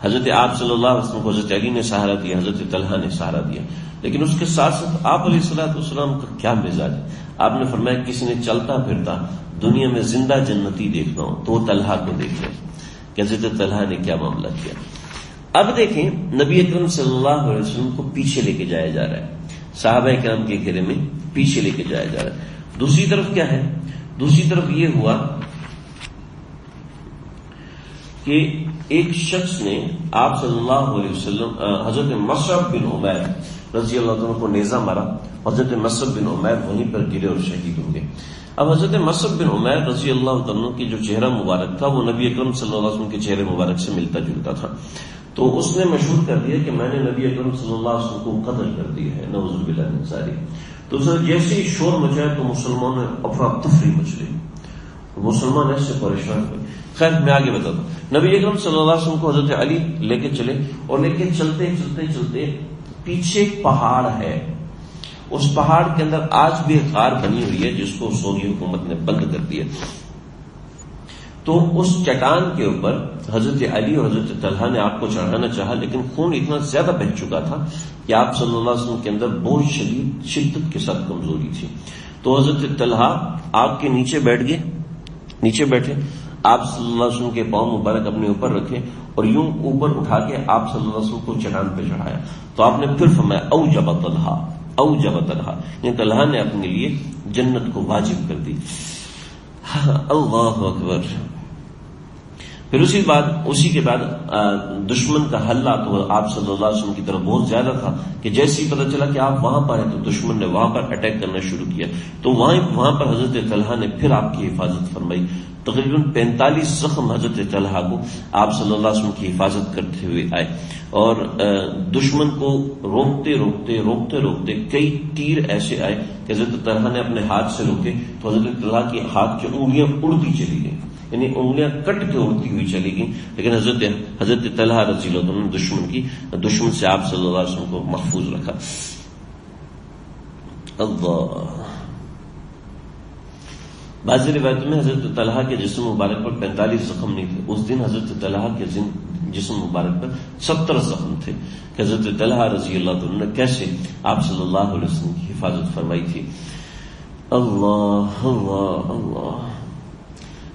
حضرت آپ صلی اللہ علیہ وسلم کو حضرت علی نے سہارا دیا، حضرت طلحہ نے سہارا دیا. لیکن اس کے ساتھ ساتھ آپ علیہ الصلوۃ والسلام کا کیا مزاج ہے. آپ نے فرمایا کسی نے چلتا پھرتا دنیا میں زندہ جنتی دیکھنا ہو تو وہ طلحہ کو دیکھ لے. کہ حضرت طلحہ نے کیا معاملہ کیا. اب دیکھیں نبی اکرم صلی اللہ علیہ وسلم کو پیچھے لے کے جایا جا رہا ہے، صحابہ کرام کے گھیرے میں پیچھے لے کے جایا جا رہا ہے. دوسری طرف کیا ہے؟ دوسری طرف یہ ہوا کہ ایک شخص نے آپ صلی اللہ علیہ وسلم حضرت مصعب بن عمیر رضی اللہ عنہ کو نیزہ مارا. حضرت مصعب بن عمیر وہیں پر گرے اور شہید ہو گئے. اب حضرت مصعب بن عمیر رضی اللہ عنہ کی جو چہرہ مبارک تھا وہ نبی اکرم صلی اللہ علیہ وسلم کے چہرے مبارک سے ملتا جلتا تھا. تو اس نے مشہور کر دیا کہ میں نے نبی اکرم صلی اللہ علیہ وسلم کو قتل کر دیا ہے، نعوذ باللہ من ذالک. تو جیسے ہی شور مچایا تو مسلمانوں نے افراتفری مچ لی، مسلمان ایسے پریشان ہوئے. خیر میں آگے بتاتا ہوں. نبی اکرم صلی اللہ علیہ وسلم کو حضرت علی لے کے چلے، اور لے کے چلتے چلتے چلتے پیچھے ایک پہاڑ ہے، اس پہاڑ کے اندر آج بھی ایک غار بنی ہوئی ہے جس کو سعودی حکومت نے بند کر دیا. تو اس چٹان کے اوپر حضرت علی اور حضرت طلحہ نے آپ کو چڑھانا چاہا، لیکن خون اتنا زیادہ بہہ چکا تھا کہ آپ صلی اللہ علیہ وسلم کے اندر بہت شدت کے ساتھ کمزوری تھی. تو حضرت طلحہ آگ کے نیچے بیٹھ گئے، نیچے بیٹھے، آپ صلی اللہ علیہ وسلم کے پاؤں مبارک اپنے اوپر رکھے اور یوں اوپر اٹھا کے آپ صلی اللہ علیہ وسلم کو چٹان پہ چڑھایا. تو آپ نے پھر فرمایا اوجب طلحہ، اوجب طلحہ، یعنی طلحہ نے اپنے لیے جنت کو واجب کر دی. اللہ اکبر. پھر اسی کے بعد دشمن کا حلہ تو آپ صلی اللہ علیہ وسلم کی طرف بہت زیادہ تھا کہ جیسے ہی پتہ چلا کہ آپ وہاں پر ہیں تو دشمن نے وہاں پر اٹیک کرنا شروع کیا. تو وہاں پر حضرت طلحہ نے پھر آپ کی حفاظت فرمائی. تقریباً 45 زخم حضرت طلحہ کو آپ صلی اللہ علیہ وسلم کی حفاظت کرتے ہوئے آئے، اور دشمن کو روکتے کئی تیر ایسے آئے کہ حضرت طلحہ نے اپنے ہاتھ سے روکے تو حضرت طلحہ کے ہاتھ کی انگلیاں اڑتی چلی گئیں، یعنی انگلیاں کٹ کے اڑتی ہوئی چلی گئیں. لیکن حضرت طلحہ رضی اللہ عنہ نے دشمن سے آپ صلی اللہ علیہ وسلم کو محفوظ رکھا. اللہ. بعض روایتوں میں حضرت طلحہ کے جسم مبارک پر 45 زخم نہیں تھے، اس دن حضرت طلحہ کے جسم مبارک پر 70 زخم تھے کہ حضرت طلحہ رضی اللہ عنہ نے کیسے آپ صلی اللہ علیہ وسلم کی حفاظت فرمائی تھی. اللہ اللہ اللہ.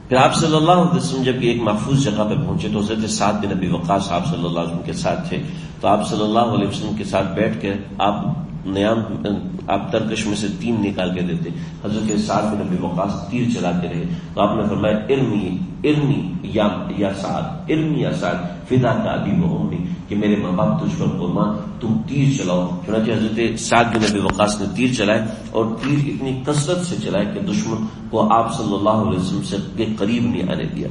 پھر آپ صلی اللہ علیہ وسلم جب ایک محفوظ جگہ پہ پہنچے تو حضرت سعد بن ابی وقاص آپ صلی اللہ علیہ وسلم کے ساتھ تھے. تو آپ صلی اللہ علیہ وسلم کے ساتھ بیٹھ کے آپ ترکش میں سے 3 نکال کے دیتے. حضرت سعد بن ابی وقاص تیر چلاتے رہے تو آپ نے فرمایا ارمی یا سعد فداک ابی و امی، کہ میرے ماں باپ تجھ پر قربان، تم تیر چلاؤ. چنانچہ حضرت سعد بن ابی وقاص نے تیر چلائے، اور تیر اتنی کثرت سے چلائے کہ دشمن کو آپ صلی اللہ علیہ وسلم سے قریب نہیں آنے دیا.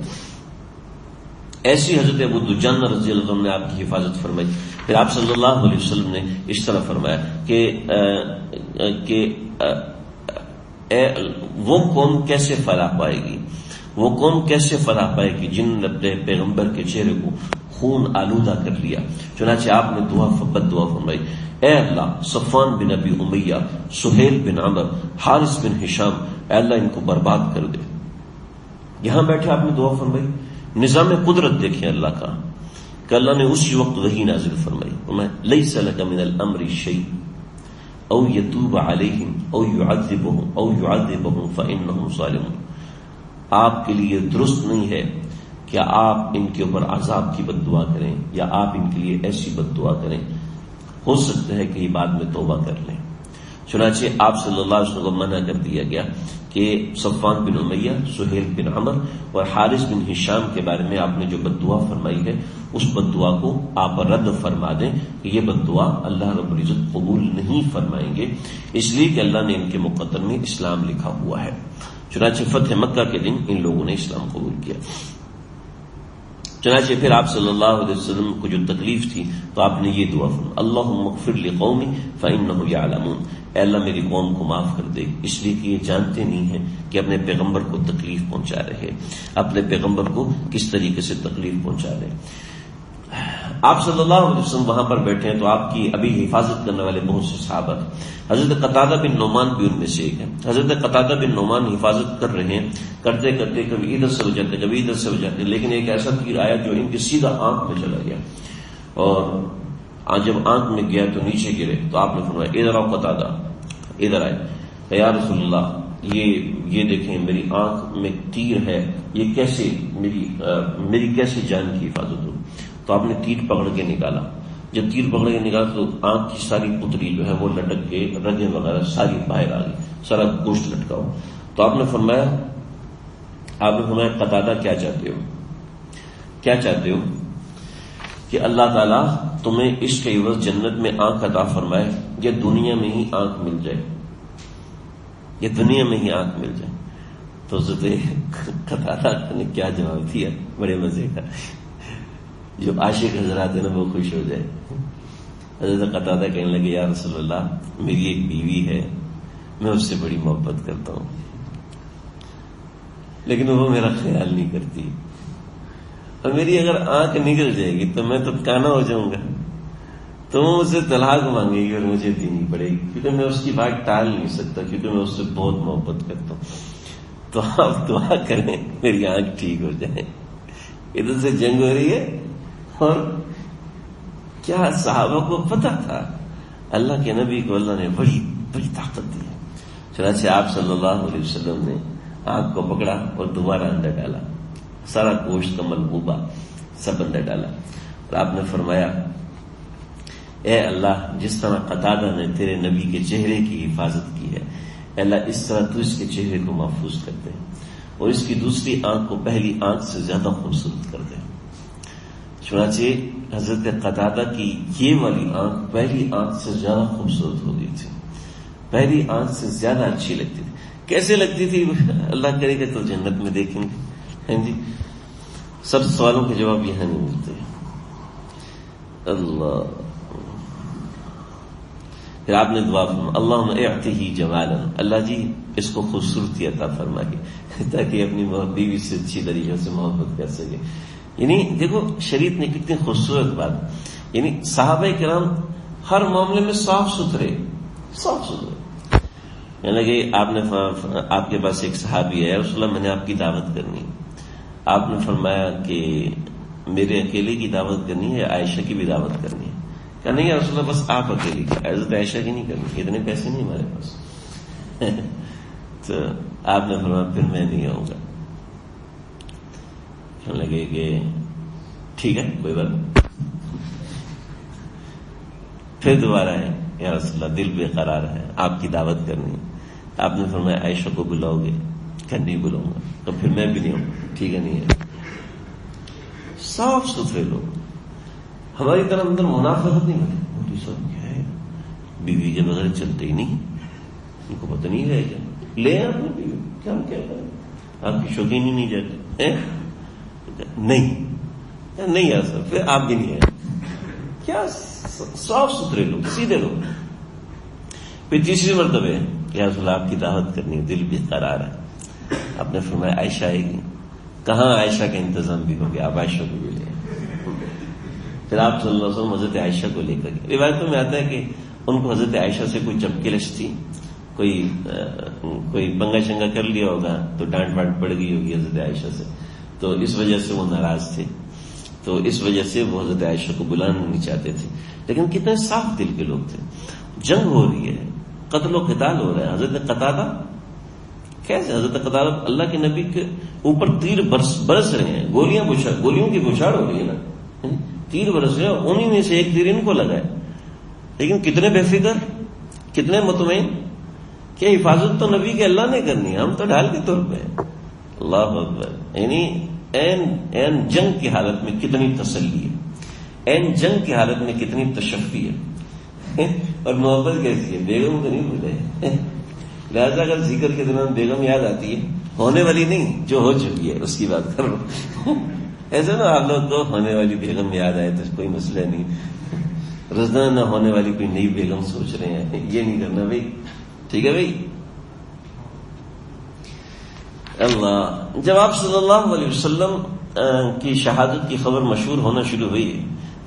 ایسی حضرت ابو دجانہ رضی اللہ عنہ نے آپ کی حفاظت فرمائی. پھر آپ صلی اللہ علیہ وسلم نے اس طرح فرمایا کہ وہ قوم کیسے فلاح پائے گی، وہ قوم کیسے فلاح پائے گی جن نے اپنے پیغمبر کے چہرے کو خون آلودہ کر لیا. چنانچہ آپ نے بد دعا فرمائی، اے اللہ صفوان بن ابی امیہ، سہیل بن عمر، حارث بن ہشام، اے اللہ ان کو برباد کر دے. یہاں بیٹھے آپ نے دعا فرمائی. نظام قدرت دیکھیں اللہ کا کہ اللہ نے اسی وقت وحی نازل فرمائی، لیس لک من الامر شیء او یتوب علیہم او یعذبہم فانہم ظالمون. آپ کے لیے درست نہیں ہے کہ آپ ان کے اوپر عذاب کی بد دعا کریں یا آپ ان کے لیے ایسی بد دعا کریں، ہو سکتا ہے کہ یہ بعد میں توبہ کر لیں. چنانچہ آپ صلی اللہ علیہ وسلم کو منع کر دیا گیا کہ صفوان بن امیہ، سہیل بن عمر اور حارث بن ہشام کے بارے میں آپ نے جو بد دعا فرمائی ہے اس بد دعا کو آپ رد فرما دیں کہ یہ بد دعا اللہ رب العزت قبول نہیں فرمائیں گے، اس لیے کہ اللہ نے ان کے مقدر میں اسلام لکھا ہوا ہے. چنانچہ فتح مکہ کے دن ان لوگوں نے اسلام قبول کیا. چنانچہ پھر آپ صلی اللہ علیہ وسلم کو جو تکلیف تھی تو آپ نے یہ دعا فرمائی، اللہم اغفر لقومی فانہم یعلمون، اے اللہ میری قوم کو معاف کر دے، اس لیے کہ یہ جانتے نہیں ہیں کہ اپنے پیغمبر کو تکلیف پہنچا رہے، اپنے پیغمبر کو کس طریقے سے تکلیف پہنچا رہے. آپ صلی اللہ علیہ وسلم وہاں پر بیٹھے ہیں تو آپ کی ابھی حفاظت کرنے والے بہت سے صحابہ تھے. حضرت قتادہ بن نعمان بھی ان میں سے ایک ہے. حضرت قتادہ بن نعمان حفاظت کر رہے ہیں، کرتے کرتے کبھی ادھر سے ہو جاتے کبھی ادھر سے ہو جاتے، لیکن ایک ایسا تیر آیا جو ان کی سیدھا آنکھ میں چلا گیا، اور جب آنکھ میں گیا تو نیچے گرے. تو آپ نے فرمایا ادھر آؤ قتادہ، ادھر آئے. یا رسول اللہ یہ دیکھیں میری آنکھ میں تیر ہے، یہ کیسے میری کیسے جان کی حفاظت ہو. تو آپ نے تیر پکڑ کے نکالا. جب تیر پکڑ کے نکالا تو آنکھ کی ساری پتری جو ہے وہ لٹک کے رگیں وغیرہ ساری باہر آ گئی، سارا گوشت لٹکا ہوا. تو آپ نے فرمایا قتادہ کیا چاہتے ہو کہ اللہ تعالیٰ تمہیں اس کے عوض جنت میں آنکھ عطا فرمائے یا دنیا میں ہی آنکھ مل جائے، یا دنیا میں ہی آنکھ مل جائے. تو حضرت قتادہ نے کیا جواب دیا، بڑے مزے کا، جو عاشق حضرات ہیں نا وہ خوش ہو جائے. حضرت قتادہ کہنے لگے یا رسول اللہ میری ایک بیوی ہے میں اس سے بڑی محبت کرتا ہوں، لیکن وہ میرا خیال نہیں کرتی، اور میری اگر آنکھ نکل جائے گی تو میں تو کانا ہو جاؤں گا، تو وہ مجھ سے طلاق مانگے گی اور مجھے دینی پڑے گی، کیونکہ میں اس کی بات ٹال نہیں سکتا، کیونکہ میں اس سے بہت محبت کرتا ہوں۔ تو آپ دعا کریں میری آنکھ ٹھیک ہو جائے۔ ادھر سے جنگ ہو رہی ہے، اور کیا صحابہ کو پتا تھا، اللہ کے نبی کو اللہ نے بڑی بڑی طاقت دی ہے۔ چنانچہ آپ صلی اللہ علیہ وسلم نے آنکھ کو پکڑا اور دوبارہ اندر ڈالا، سارا گوشت کا ملبوبہ سب اندر ڈالا، اور آپ نے فرمایا اے اللہ، جس طرح قتادہ نے تیرے نبی کے چہرے کی حفاظت کی ہے، اے اللہ اس طرح تو اس کے چہرے کو محفوظ کر دے، اور اس کی دوسری آنکھ کو پہلی آنکھ سے زیادہ خوبصورت کر دے۔ چنانچہ حضرت قتادہ کی یہ والی آنکھ پہلی آنکھ سے زیادہ خوبصورت ہو گئی تھی، پہلی آنکھ سے زیادہ اچھی لگتی تھی۔ کیسے لگتی تھی؟ اللہ کرے گا تو جنت میں دیکھیں گے۔ ہاں جی، سب سوالوں کے جواب یہاں نہیں ملتے۔ اللہ، پھر آپ نے دعا فرمائی اللہم اعطہ جمالا، اللہ جی اس کو خوبصورتی عطا فرمائے تاکہ اپنی بیوی سے اچھی طریقے سے محبت کر سکے۔ یعنی دیکھو شریعت نے کتنی خوبصورت بات، یعنی صحابہ کرام ہر معاملے میں صاف ستھرے، یعنی کہ آپ کے پاس ایک صحابی ہے، رسول اللہ میں نے آپ کی دعوت کرنی، آپ نے فرمایا کہ میرے اکیلے کی دعوت کرنی ہے، عائشہ کی بھی دعوت کرنی ہے؟ کہ نہیں یا رسول اللہ بس آپ اکیلی کی، حضرت عائشہ کی نہیں کرنی، اتنے پیسے نہیں ہمارے پاس۔ تو آپ نے فرمایا پھر میں نہیں آؤں گا۔ کہنے لگے کہ ٹھیک ہے کوئی بات نہیں۔ پھر دوبارہ ہے یا رسول اللہ دل بے قرار ہے، آپ کی دعوت کرنی ہے۔ آپ نے فرمایا عائشہ کو بلاؤ گے؟ کہ نہیں بلاؤں گا۔ تو پھر میں بھی نہیں ہوں، ٹھیک ہے نہیں ہے۔ صاف ستھرے لوگ، ہماری طرح اندر منافقت نہیں ہوتی، مولی صاحب کیا ہے بیوی کے بغیر چلتے ہی نہیں، ان کو پتہ نہیں ہے کیا لے آپ نے بیوی، کیا ہم کیا کریں، آپ کی شوقین ہی نہیں جاتے نہیں یار سر، پھر آپ بھی نہیں ہے۔ کیا صاف ستھرے لوگ، سیدھے لوگ۔ پھر تیسری مرتبہ یا رسول اللہ آپ کی دعوت کرنی، دل بھی قرار ہے۔ آپ نے فرمایا عائشہ آئے گی؟ کہاں عائشہ کا انتظام بھی ہو گیا، آپ عائشہ کو بھی لے۔ پھر آپ صلی اللہ علیہ وسلم حضرت عائشہ کو لے کر گئے۔ روایتوں میں آتا ہے کہ ان کو حضرت عائشہ سے کوئی چپکلش تھی، کوئی پنگا شنگا کر لیا ہوگا تو ڈانٹ وانٹ پڑ گئی ہوگی حضرت عائشہ سے، تو اس وجہ سے وہ ناراض تھے، تو اس وجہ سے وہ حضرت عائشہ کو بلانا نہیں چاہتے تھے۔ لیکن کتنے صاف دل کے لوگ تھے۔ جنگ ہو رہی ہے، قتل و قتال ہو رہا ہے، حضرت قتادہ کیسے، حضرت قتادہ اللہ کے نبی کے اوپر تیر برس رہے ہیں، گولیوں کی بوچھاڑ ہو رہی ہے نا، تیر برس رہے ہیں، انہی میں سے ایک تیر ان کو لگا ہے، لیکن کتنے بے فکر، کتنے مطمئن کہ حفاظت تو نبی کے اللہ نے کرنی ہے، ہم تو ڈھال کے طور پہ۔ اللہ اکبر، یعنی این جنگ کی حالت میں کتنی تسلی ہے، این جنگ کی حالت میں کتنی تشفی ہے، اور محبت کیسی ہے، بیگم کو نہیں بھولے۔ لہذا اگر ذکر کے دوران بیگم یاد آتی ہے، ہونے والی نہیں جو ہو چکی ہے اس کی بات کر رہا ہوں۔ ایسے نا آپ لوگ کو ہونے والی بیگم یاد آئے تو کوئی مسئلہ نہیں، رضا نہ ہونے والی کوئی نئی بیگم سوچ رہے ہیں، یہ نہیں کرنا بھائی، ٹھیک ہے بھائی۔ اللہ، جب آپ صلی اللہ علیہ وسلم کی شہادت کی خبر مشہور ہونا شروع ہوئی،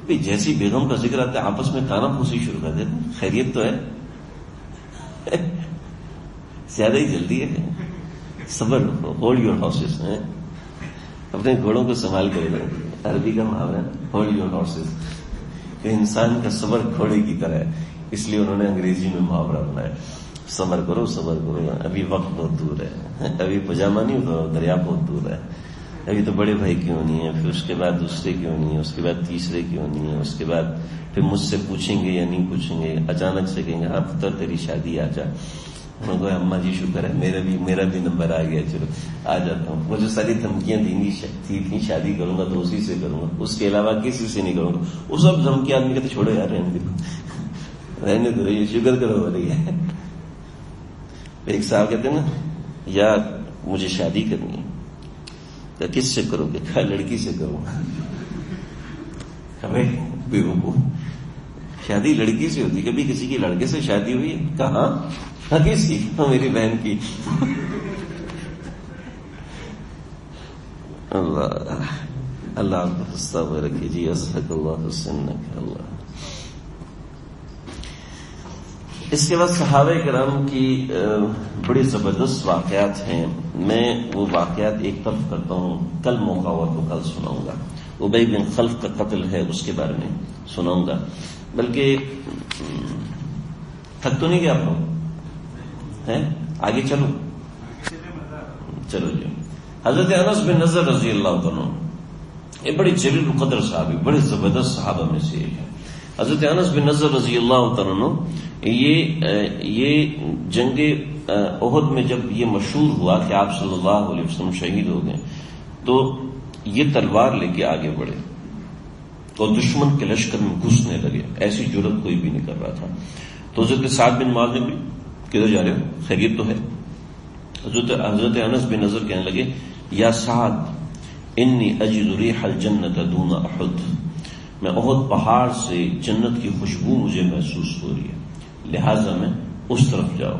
بھائی جیسی بیگم کا ذکر آتا ہے آپس میں کانا پھوسی شروع کر دیتے ہیں، خیریت تو ہے، زیادہ ہی جلدی ہے، صبر رکھو، ہولڈ یور ہارسز، اپنے گھوڑوں کو سنبھال کر رہے، عربی کا محاورہ ہے ہولڈ یور ہارسز، کہ انسان کا صبر گھوڑے کی طرح ہے، اس لیے انہوں نے انگریزی میں محاورہ بنایا، صبر کرو صبر کرو، ابھی وقت بہت دور ہے، ابھی پجامہ نہیں اترو، دریا بہت دور ہے، ابھی تو بڑے بھائی کیوں نہیں ہے، پھر اس کے بعد دوسرے کیوں نہیں ہے، اس کے بعد تیسرے کیوں نہیں ہے، اس کے بعد پھر مجھ سے پوچھیں گے یا نہیں پوچھیں گے، اچانک سے کہیں گے ہاں پتر تیری شادی آ جا، انہوں کو اماں جی شکر ہے میرا بھی نمبر آ گیا، چلو آ جاتا ہوں۔ وہ جو ساری دھمکیاں تھیں شادی کروں گا تو اسی سے کروں گا، اس کے علاوہ کسی سے نہیں کروں گا، وہ سب دھمکی آدمی کہتے چھوڑو یار رہنے دو، یہ شکر کرو ہو رہی ہے۔ ایک صاحب کہتے ہیں نا یار مجھے شادی کرنی ہے، کہ کس سے کرو گے؟ لڑکی سے کروں گا، بے وقوف شادی لڑکی سے ہوتی، کبھی کسی کی لڑکے سے شادی ہوئی؟ کہاں؟ حدیث کی میری بہن کی. اللہ آپ کو حصہ میں رکھے جی. اسحق اللہ حسنک. اللہ. اس کے بعد صحابہ کرام کی بڑی زبردست واقعات ہیں. میں وہ واقعات ایک طرف کرتا ہوں، کل موقع ہوا تو کل سناؤں گا. ابی بن خلف کا قتل ہے، اس کے بارے میں سناؤں گا. بلکہ تھک تو نہیں گیا آپ لوگ ہیں؟ آگے چلو جی. حضرت انس بن نضر رضی اللہ عنہ یہ بڑی جلیل القدر صحابی، بڑے زبردست صحابہ میں سے ایک ہے. حضرت انس بن نضر رضی اللہ عنہ یہ جنگ احد میں جب یہ مشہور ہوا کہ آپ صلی اللہ علیہ وسلم شہید ہو گئے تو یہ تلوار لے کے آگے بڑھے اور دشمن کے لشکر میں گھسنے لگے. ایسی جرت کوئی بھی نہیں کر رہا تھا. تو حضرت سعد بن معاذ نے بھی کدھر جا رہے ہو؟ خیریت تو ہے؟ حضرت انس بن نضر کہنے لگے یا سعد انی اجد ریح الجنت دون احد، میں احد پہاڑ سے جنت کی خوشبو مجھے محسوس ہو رہی ہے، لہذا میں اس طرف جاؤ.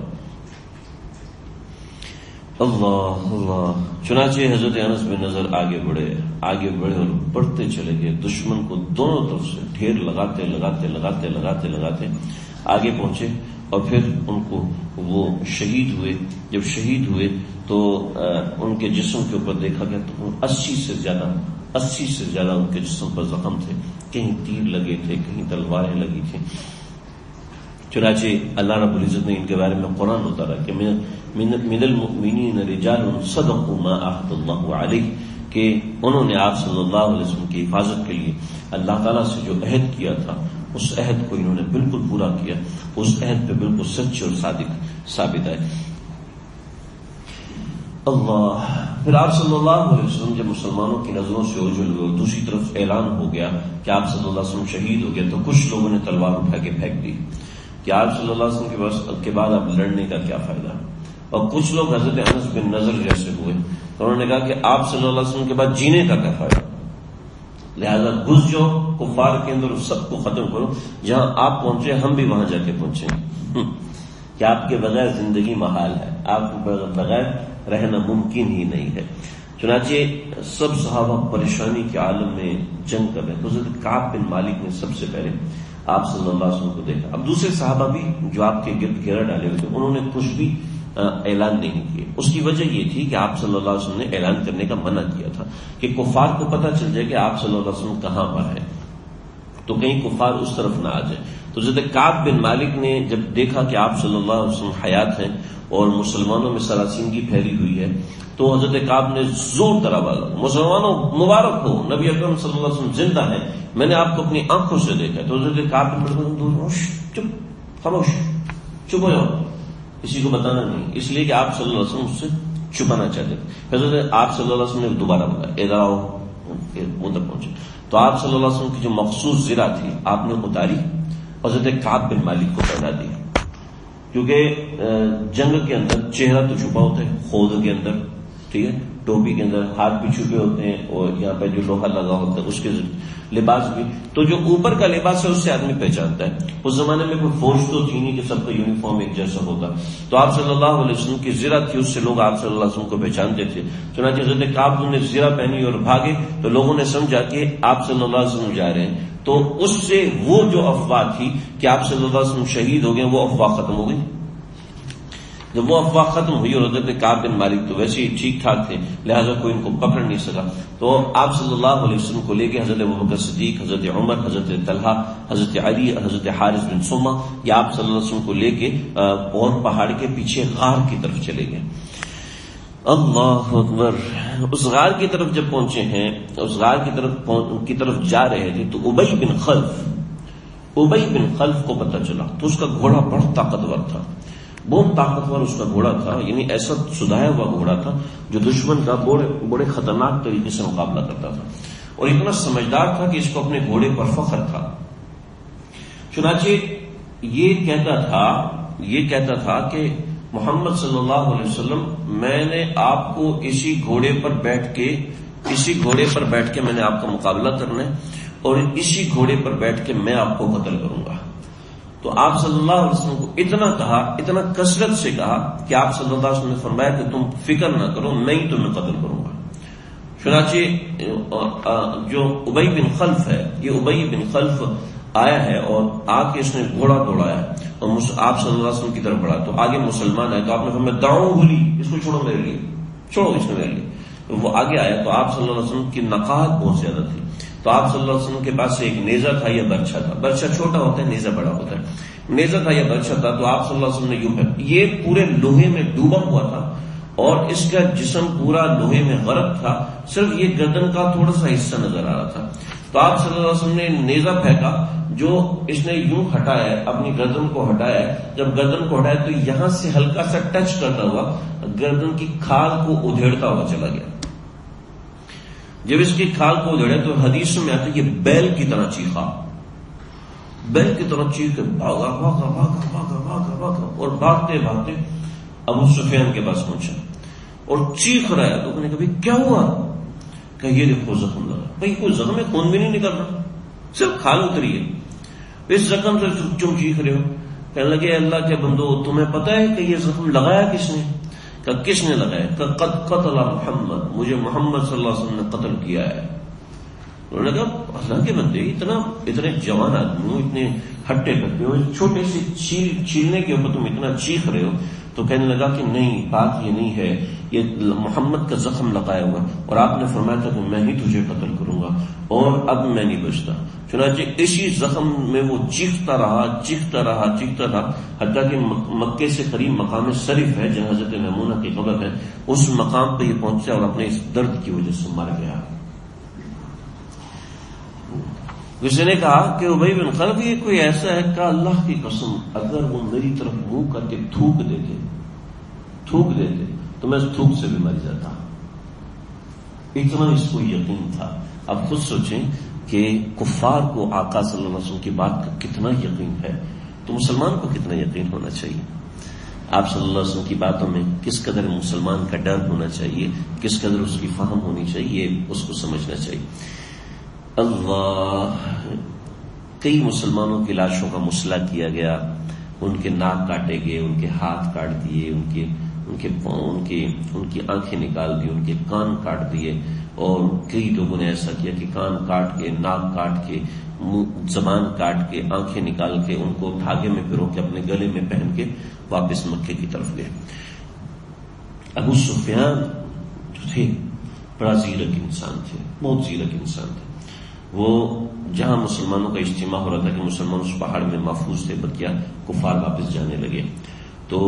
اللہ اللہ. چنانچہ حضرت انس بن نضر آگے بڑھے اور بڑھتے چلے گئے. دشمن کو دونوں طرف سے ڈھیر لگاتے آگے پہنچے اور پھر ان کو وہ شہید ہوئے. جب شہید ہوئے تو ان کے جسم کے اوپر دیکھا گیا تو 80 سے زیادہ ان کے جسم پر زخم تھے. کہیں تیر لگے تھے، کہیں تلواریں لگی تھیں. چنانچہ اللہ رب العزت نے ان کے بارے میں قرآن اتارا کہ من المؤمنین رجال صدقوا ما عاهد اللہ علیہ، کہ انہوں نے آپ صلی اللہ علیہ وسلم کی حفاظت کے لیے اللہ تعالیٰ سے جو عہد کیا تھا اس عہد کو انہوں نے بالکل پورا کیا. اس عہد پہ بالکل سچ اور صادق ثابت ہے. اللہ. پھر آپ صلی اللہ علیہ وسلم جب مسلمانوں کی نظروں سے اوجھل ہوئے، دوسری طرف اعلان ہو گیا کہ آپ صلی اللہ علیہ وسلم شہید ہو گئے، تو کچھ لوگوں نے تلوار اٹھا کے پھینک دی کہ آپ صلی اللہ علیہ وسلم کے بعد اب لڑنے کا کیا فائدہ. اور کچھ لوگ حضرت انس بن نضر جیسے ہوئے تو انہوں نے کہا کہ آپ صلی اللہ علیہ وسلم کے بعد جینے کا کیا فائدہ، لہذا گھس جاؤ کفار کے اندر، سب کو ختم کرو. جہاں آپ پہنچے ہم بھی وہاں جا کے پہنچیں کہ آپ کے بغیر زندگی محال ہے، آپ کے بغیر رہنا ممکن ہی نہیں ہے. چنانچہ سب صحابہ پریشانی کے عالم میں جنگ کر رہے. تو حضرت کعب بن مالک نے سب سے پہلے آپ صلی اللہ علیہ وسلم کو دیکھا. اب دوسرے صحابہ بھی جو آپ کے گرد گھیرا ڈالے ہوئے تھے انہوں نے کچھ بھی اعلان نہیں کیے. اس کی وجہ یہ تھی کہ آپ صلی اللہ علیہ وسلم نے اعلان کرنے کا منع کیا تھا کہ کفار کو پتہ چل جائے کہ آپ صلی اللہ علیہ وسلم کہاں پر ہیں، تو کہیں کفار اس طرف نہ آ جائے. تو حضرت کعب بن مالک نے جب دیکھا کہ آپ صلی اللہ علیہ وسلم حیات ہیں اور مسلمانوں میں سراسیمگی پھیلی ہوئی ہے تو حضرت کعب نے زور در آواز مسلمانوں مبارک ہو، نبی اکرم صلی اللہ علیہ وسلم زندہ ہیں، میں نے آپ کو اپنی آنکھوں سے دیکھا. تو حضرت کعب بن مالک خاموش چپ ہو جاؤ، کسی کو بتانا نہیں، اس لیے کہ آپ صلی اللہ علیہ وسلم اس سے چھپانا چاہتے تھے. حضرت آپ صلی اللہ علیہ وسلم نے دوبارہ بولا ادھر آؤ، ادھر پہنچے. تو آپ صلی اللہ علیہ وسلم کی جو مخصوص زرہ تھی آپ نے اتاری، حضرت کعب بن مالک کو پہنا دی. کیونکہ جنگ کے اندر چہرہ تو چھپا ہوتا ہے، خود کے اندر ٹھیک ہے، ٹوپی کے اندر ہاتھ بھی چھپے ہوتے ہیں اور یہاں پہ جو لوہا لگا ہوتا ہے اس کے لباس بھی، تو جو اوپر کا لباس ہے اس سے آدمی پہچانتا ہے. اس زمانے میں کوئی فوج تو تھی نہیں کہ سب کا یونیفارم ایک جیسا ہوتا. تو آپ صلی اللہ علیہ وسلم کی زرہ تھی، اس سے لوگ آپ صلی اللہ علیہ وسلم کو پہچانتے تھے. چنانچہ حضرت کعب نے زرہ پہنی اور بھاگے تو لوگوں نے سمجھا کہ آپ صلی اللہ علیہ وسلم جا رہے ہیں. تو اس سے وہ جو افواہ تھی کہ آپ صلی اللہ علیہ وسلم شہید ہو گئے وہ افواہ ختم ہو گئی. جب وہ افواہ ختم ہوئی اور حضرت کعب بن مالک تو ویسے ہی ٹھیک ٹھاک تھے لہٰذا کوئی ان کو پکڑ نہیں سکا. تو آپ صلی اللہ علیہ وسلم کو لے کے حضرت ابوبکر صدیق، حضرت عمر، حضرت طلحہ، حضرت علی، حضرت حارث بن سمہ یہ آپ صلی اللہ علیہ وسلم کو لے کے اور پہاڑ کے پیچھے غار کی طرف چلے گئے. اللہ اکبر. اس غار کی طرف جب پہنچے ہیں، اس غار کی طرف جا رہے تھے تو ابی بن خلف کو پتہ چلا. تو اس کا گھوڑا بہت طاقتور تھا، بہت طاقتور اس کا گھوڑا تھا، یعنی ایسا سدھایا ہوا گھوڑا تھا جو دشمن کا بڑے خطرناک طریقے سے مقابلہ کرتا تھا اور اتنا سمجھدار تھا کہ اس کو اپنے گھوڑے پر فخر تھا. چنانچہ یہ کہتا تھا کہ محمد صلی اللہ علیہ وسلم میں نے آپ کو اسی گھوڑے پر بیٹھ کے میں نے آپ کا مقابلہ کرنا ہے اور اسی گھوڑے پر بیٹھ کے میں آپ کو قتل کروں گا. تو آپ صلی اللہ علیہ وسلم کو اتنا کہا، اتنا کثرت سے کہا کہ آپ صلی اللہ علیہ وسلم نے فرمایا کہ تم فکر نہ کرو، میں ہی تمہیں قتل کروں گا۔ چنانچہ جو ابی بن خلف ہے، یہ ابی بن خلف آیا ہے اور آ کے اس نے گھوڑا دوڑایا اور آپ صلی اللہ علیہ وسلم کی طرف بڑھا، تو آگے مسلمان آئے تو آپ نے فرمایا دعوہ لی، اس کو چھوڑو میرے لیے، چھوڑو اس نے میرے لیے۔ تو وہ آگے آیا تو آپ صلی اللہ علیہ وسلم کی نقاہت بہت زیادہ تھی، تو آپ صلی اللہ علیہ وسلم کے پاس سے ایک نیزہ تھا یا برچھا تھا، برچھا چھوٹا ہوتا ہے، نیزہ بڑا ہوتا ہے، نیزہ تھا یا برچھا تھا، تو آپ صلی اللہ علیہ وسلم نے یوں پھینکا، یہ پورے لوہے میں ڈوبا ہوا تھا اور اس کا جسم پورا لوہے میں غرق تھا، صرف یہ گردن کا تھوڑا سا حصہ نظر آ رہا تھا۔ تو آپ صلی اللہ علیہ وسلم نے نیزہ پھینکا، جو اس نے یوں ہٹایا، اپنی گردن کو ہٹایا، جب گردن کو ہٹایا تو یہاں سے ہلکا سا ٹچ کرتا ہوا گردن کی کھال کو ادھیڑتا ہوا چلا گیا۔ جب اس کی کھال کو ادھیڑا تو حدیث میں آتا ہے کہ بیل کی طرح چیخا، بیل کی طرح چیخ کے بھاگا بھاگا بھاگا بھاگا بھاگا بھاگا اور بھاگتے بھاگتے ابو سفیان کے پاس پہنچا اور چیخ رہا ہے۔ لوگوں نے کہا کیا ہوا؟ کہ یہ دیکھو زخم لگا۔ بھائی کوئی زخم ہے، خون بھی نہیں نکل رہا، صرف کھال اتری ہے، اس زخم سے کیوں چیخ رہے ہو؟ کہنے لگے اللہ کے بندو تمہیں پتا ہے کہ یہ زخم لگایا کس نے؟ کہ کس نے لگایا؟ کہ قد قتل محمد، مجھے محمد صلی اللہ علیہ وسلم نے قتل کیا ہے۔ انہوں نے کہا اللہ کے بندے اتنے جوان آدمی ہو، اتنے ہٹے کٹے ہو، چھوٹے سے چیلنے کے اوپر تم اتنا چیخ رہے ہو؟ تو کہنے لگا کہ نہیں، بات یہ نہیں ہے، یہ محمد کا زخم لگایا ہوا اور آپ نے فرمایا تھا کہ میں ہی تجھے قتل کروں گا اور اب میں نہیں بچتا۔ چنانچہ اسی زخم میں وہ چیختا رہا چیختا رہا چیختا رہا، حتیٰ کہ مکے سے قریب مقام صرف ہے جہاں حضرت میمونہ کی قبر ہے، اس مقام پہ یہ پہنچا اور اپنے اس درد کی وجہ سے مر گیا۔ کسی نے کہا کہ ابی بن خلف یہ کوئی ایسا ہے کہ اللہ کی قسم اگر وہ میری طرف منہ کر کے تھوک دیتے تو میں اس تھوک سے بھی مر جاتا، اتنا اس کو یقین تھا۔ اب خود سوچیں کہ کفار کو آقا صلی اللہ علیہ وسلم کی بات کا کتنا یقین ہے، تو مسلمان کو کتنا یقین ہونا چاہیے، آپ صلی اللہ علیہ وسلم کی باتوں میں کس قدر مسلمان کا ڈر ہونا چاہیے، کس قدر اس کی فہم ہونی چاہیے، اس کو سمجھنا چاہیے۔ اللہ، کئی مسلمانوں کی لاشوں کا مسئلہ کیا گیا، ان کے ناک کاٹے گئے، ان کے ہاتھ کاٹ دیے، ان کے پاؤں، ان کی آنکھیں نکال دی، ان کے کان کاٹ دیے، اور کئی لوگوں نے ایسا کیا کہ کان کاٹ کے، ناک کاٹ کے، زبان کاٹ کے، آنکھیں نکال کے ان کو دھاگے میں پرو کے اپنے گلے میں پہن کے واپس مکے کی طرف گئے۔ ابو سفیان جو تھے بڑا زیرک انسان تھے، بہت زیرک انسان تھے۔ وہ جہاں مسلمانوں کا اجتماع ہو رہا تھا کہ مسلمان اس پہاڑ میں محفوظ تھے، بلکہ کفار واپس جانے لگے، تو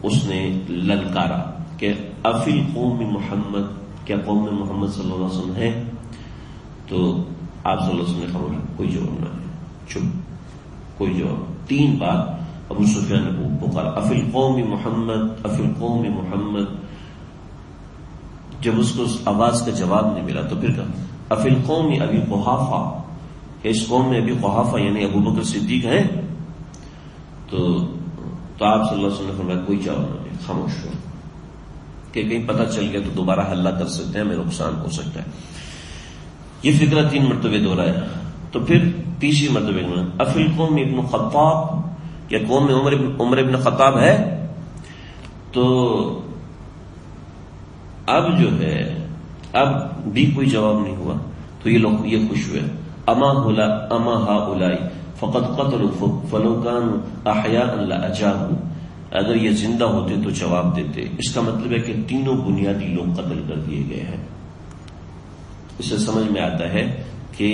اس نے للکارا کہ افی القوم محمد، کیا قوم میں محمد صلی اللہ علیہ وسلم ہے؟ تو آپ صلی اللہ علیہ وسلم نے فرمایا کوئی جواب نہ ہے، چپ، کوئی جواب۔ 3 بار ابو سفیان نے پکارا افی القوم محمد، افی القوم محمد۔ جب اس کو اس آواز کا جواب نہیں ملا تو پھر کہا افی القوم ابی قحافہ، کہ اس قوم میں ابی قحافہ یعنی ابو بکر صدیق ہیں؟ تو آپ صلی اللہ علیہ وسلم نے فرمایا کوئی جواب نہ دے، خاموش ہو، کہ کہیں پتہ چل گیا تو دوبارہ حملہ کر سکتے ہیں، ہمیں نقصان ہو سکتا ہے۔ یہ فکرہ 3 مرتبہ دہرایا، تو پھر تیسری مرتبہ میں افی القوم ابن خطاب، یا قوم میں عمر ابن خطاب ہے؟ تو اب جو ہے اب بھی کوئی جواب نہیں ہوا، تو یہ لوگ یہ خوش ہوئے، اما ہؤلاء فقد قتلوا فلو كانوا احیاء لاجابوا، اگر یہ زندہ ہوتے تو جواب دیتے۔ اس کا مطلب ہے کہ تینوں بنیادی لوگ قتل کر دیے گئے ہیں۔ اس سے سمجھ میں آتا ہے کہ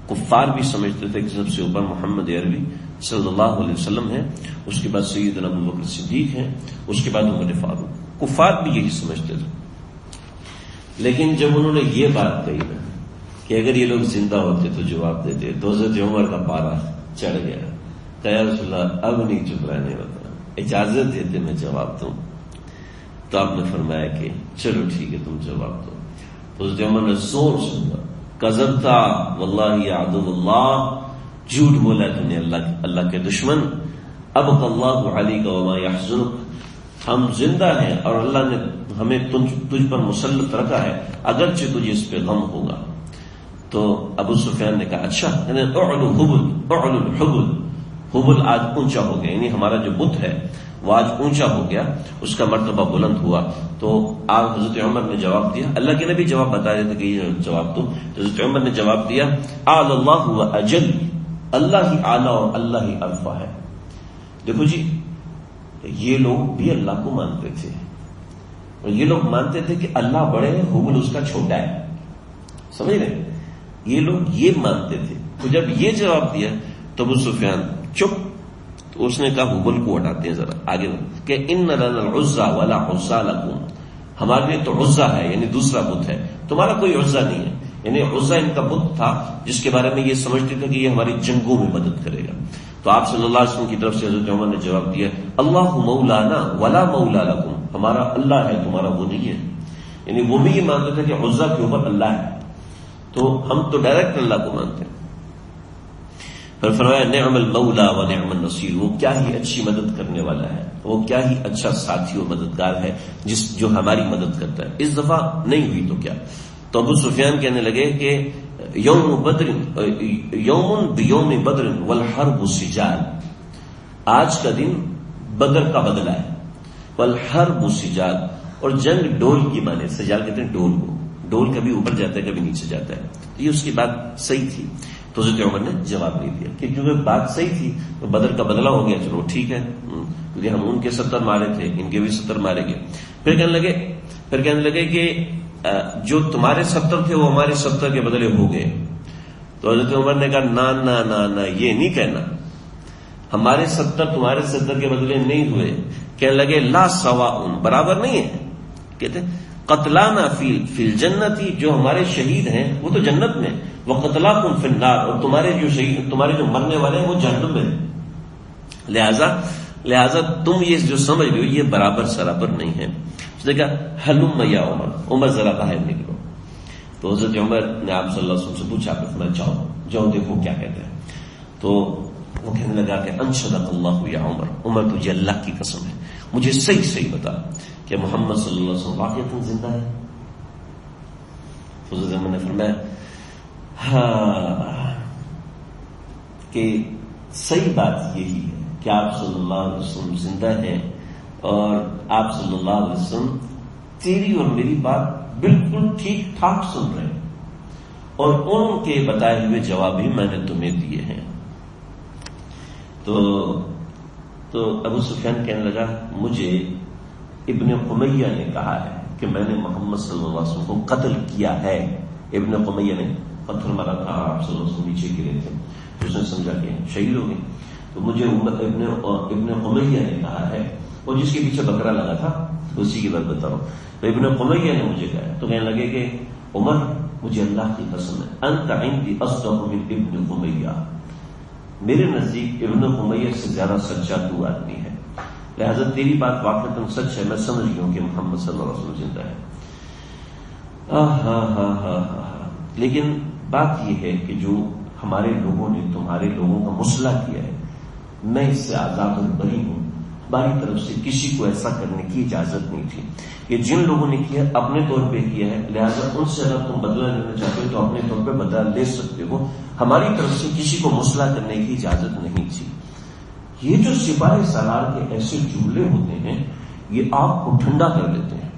کفار بھی سمجھتے تھے کہ سب سے اوپر محمد عربی صلی اللہ علیہ وسلم ہے، اس کے بعد سیدنا ابو بکر صدیق ہیں، اس کے بعد عمر فاروق، کفار بھی یہی سمجھتے تھے۔ لیکن جب انہوں نے یہ بات کہی نا کہ اگر یہ لوگ زندہ ہوتے تو جواب دیتے، تو حضرت عمر کا پارا چڑھ گیا، کہ یا رسول اللہ اب نہیں چپ رہنے والا، اجازت دیتے میں جواب دوں؟ تو آپ نے فرمایا کہ چلو ٹھیک ہے تم جواب دو۔ تو حضرت عمر نے زور سے بولا کذبتا واللہ یا عدو اللہ، جھوٹ بولا تم نے اللہ کے دشمن، ابقى اللہ علیک وما یحزنک، ہم زندہ ہیں اور اللہ نے ہمیں تجھ پر مسلط رکھا ہے، اگرچہ تجھے اس پہ غم ہوگا۔ تو ابو سفیان نے کہا اچھا، اعلو حبل اعلو الحبل، حبل آج اونچا ہو گیا، یعنی ہمارا جو بت ہے وہ آج اونچا ہو گیا، اس کا مرتبہ بلند ہوا. تو آپ حضرت عمر نے جواب دیا، اللہ کے نبی جواب بتا رہے تھے کہ یہ جواب تو حضرت عمر نے جواب دیا، اعلی اللہ و اجل، اللہ ہی اعلیٰ اور اللہ ہی ارفع ہے. دیکھو جی، یہ لوگ بھی اللہ کو مانتے تھے اور یہ لوگ مانتے تھے کہ اللہ بڑے ہے، حبل اس کا چھوٹا ہے. سمجھ رہے؟ یہ لوگ یہ مانتے تھے. تو جب یہ جواب دیا تو ابو سفیان چپ. تو اس نے کہا حبل کو ہٹاتے ہیں ذرا آگے کہ ان لنا العزى ولا عزى لكم، ہمارے لیے تو عزا ہے یعنی دوسرا بت ہے، تمہارا کوئی عزا نہیں ہے. یعنی عزا ان کا بت تھا جس کے بارے میں یہ سمجھتے تھے کہ یہ ہماری جنگوں میں مدد کرے گا. تو آپ صلی اللہ علیہ وسلم کی طرف سے حضرت عمر نے جواب دیا، اللہ مولانا ولا مولا لکم، ہمارا اللہ ہے تمہارا وہ نہیں ہے. یعنی وہ بھی یہ مانتے تھے کہ عزا کے اوپر اللہ ہے، تو ہم تو ڈائریکٹ اللہ کو مانتے ہیں. پھر فرمایا نعم المولا و نعم النصیر، وہ کیا ہی اچھی مدد کرنے والا ہے، وہ کیا ہی اچھا ساتھی و مددگار ہے جو ہماری مدد کرتا ہے. اس دفعہ نہیں ہوئی تو کیا. تو ابو سفیان کہنے لگے کہ یوم بدر یوم بیوم بدر والحرب سجال، آج کا دن بدر کا بدلہ ہے، والحرب سجال، اور جنگ ڈول کی مانے. سجال کہتے ہیں ڈول کو، ڈول کبھی اوپر جاتا ہے کبھی نیچے جاتا ہے. یہ اس کی بات صحیح تھی. تو حضرت عمر نے جواب نہیں دیا کہ کیونکہ بات صحیح تھی تو بدر کا بدلہ ہو گیا، چلو ٹھیک ہے، کیونکہ ہم ان کے 70 مارے تھے، ان کے بھی 70 مارے گئے. پھر کہنے لگے کہ جو تمہارے 70 تھے وہ ہمارے 70 کے بدلے ہو گئے. تو حضرت عمر نے کہا نا نا نا نا، یہ نہیں کہنا، ہمارے 70 تمہارے 70 کے بدلے نہیں ہوئے. کہنے لگے لا سواء، برابر نہیں ہے. کہتے قتلانا فی الجنتی، جو ہمارے شہید ہیں وہ تو جنت میں، وقتلاکم فی النار، اور تمہارے جو مرنے والے ہیں وہ جہنم میں. لہذا تم یہ جو سمجھ رہے ہو یہ برابر سرابر نہیں ہے. اس نے کہا ہلم یا عمر ذرا باہر نکلو. تو حضرت عمر نے آپ صلی اللہ علیہ وسلم سے پوچھا کہ جاؤ دیکھو کیا کہتے ہیں. تو وہ کہنے لگا کہ انشدک اللہ یا عمر تجھے اللہ کی قسم ہے، مجھے صحیح بتا کہ محمد صلی اللہ علیہ وسلم واقعتاً زندہ ہے. حضرت عمر نے فرمایا ہاں کہ صحیح بات یہی ہے کہ آپ صلی اللہ علیہ وسلم زندہ ہیں، اور آپ صلی اللہ علیہ وسلم تیری اور میری بات بالکل ٹھیک ٹھاک سن رہے ہیں، اور ان کے بتائے ہوئے جواب بھی میں نے تمہیں دیے ہیں. تو ابو سفیان کہنے لگا مجھے ابن قمیہ نے کہا ہے کہ میں نے محمد صلی اللہ علیہ وسلم کو قتل کیا ہے. ابن قمیہ نے پتھر مارا تھا، آپ صلی اللہ علیہ وسلم نیچے گرے تھے، اس نے سمجھا کہ شہید ہو گئے. تو مجھے ابن قمیہ نے کہا ہے، اور جس کے پیچھے بکرا لگا تھا اسی کی بات بتا رہا ہوں. تو ابن قمیہ نے مجھے کہا. تو کہنے لگے کہ عمر مجھے اللہ کی قسم ہے، انت عندی اصدق من ابن قمیہ، میرے نزدیک ابن قمیہ سے زیادہ سچا تو آدمی ہے، لہذا تیری بات واقعتاً سچ ہے، میں سمجھ گیا ہوں کہ محمد صلی اللہ علیہ وسلم زندہ ہے. لیکن بات یہ ہے کہ جو ہمارے لوگوں نے تمہارے لوگوں کا مسئلہ کیا ہے، میں اس سے آزاد اور بری ہوں. ہماری طرف سے کسی کو ایسا کرنے کی اجازت نہیں تھی. یہ جن لوگوں نے کیا اپنے طور پہ کیا ہے، لہذا ان سے اگر تم بدلہ لینا چاہتے ہو تو اپنے طور پہ بدلہ لے سکتے ہو. ہماری طرف سے کسی کو مسئلہ کرنے کی اجازت نہیں تھی. یہ جو سپاہی سالار کے ایسے جملے ہوتے ہیں یہ آگ کو ٹھنڈا کر دیتے ہیں.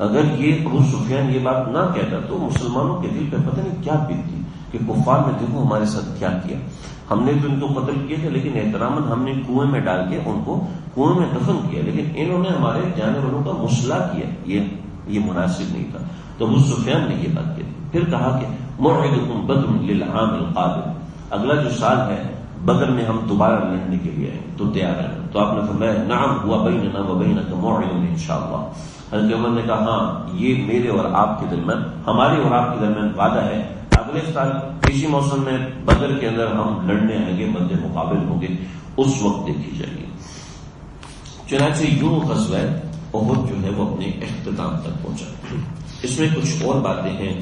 اگر یہ ابو سفیان یہ بات نہ کہتا تو مسلمانوں کے دل پہ پتہ نہیں کیا بیتتی کہ کفار نے دیکھو ہمارے ساتھ کیا کیا. ہم نے تو ان کو قتل کیے تھے لیکن احتراماً ہم نے کنویں میں ڈال کے ان کو کنویں میں دفن کیا، لیکن انہوں نے ہمارے جانے والوں کا مسئلہ کیا، یہ مناسب نہیں تھا. تو ابو سفیان نے یہ بات کہی. پھر کہا کہ موعدکم بدر للعام القادم، اگلا جو سال ہے بدر میں ہم دوبارہ لڑنے کے لیے آئے تو تیار ہیں. تو آپ نے فرمایا نعم ہوا بیننا و بینک موعد انشاءاللہ. حضرت عمر نے کہا ہاں یہ میرے اور آپ کے درمیان، ہمارے اور آپ کے درمیان وعدہ ہے، اگلے سال اسی موسم میں بدر کے اندر ہم لڑنے آئیں گے، مد مقابل ہوں گے، اس وقت دیکھی جائے گی. چنانچہ یوں غزوہ احد جو ہے وہ اپنے اختتام تک پہنچا. اس میں کچھ اور باتیں ہیں،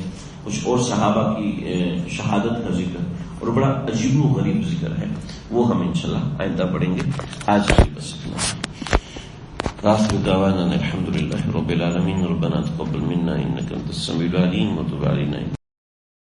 کچھ اور صحابہ کی شہادت کا ذکر اور بڑا عجیب و غریب ذکر ہے، وہ ہم انشاءاللہ آئندہ پڑھیں گے. آج کی بس آخر دعوانا الحمد للہ رب العالمین. ربنا تقبل منا انك انت السميع العليم وتب علينا.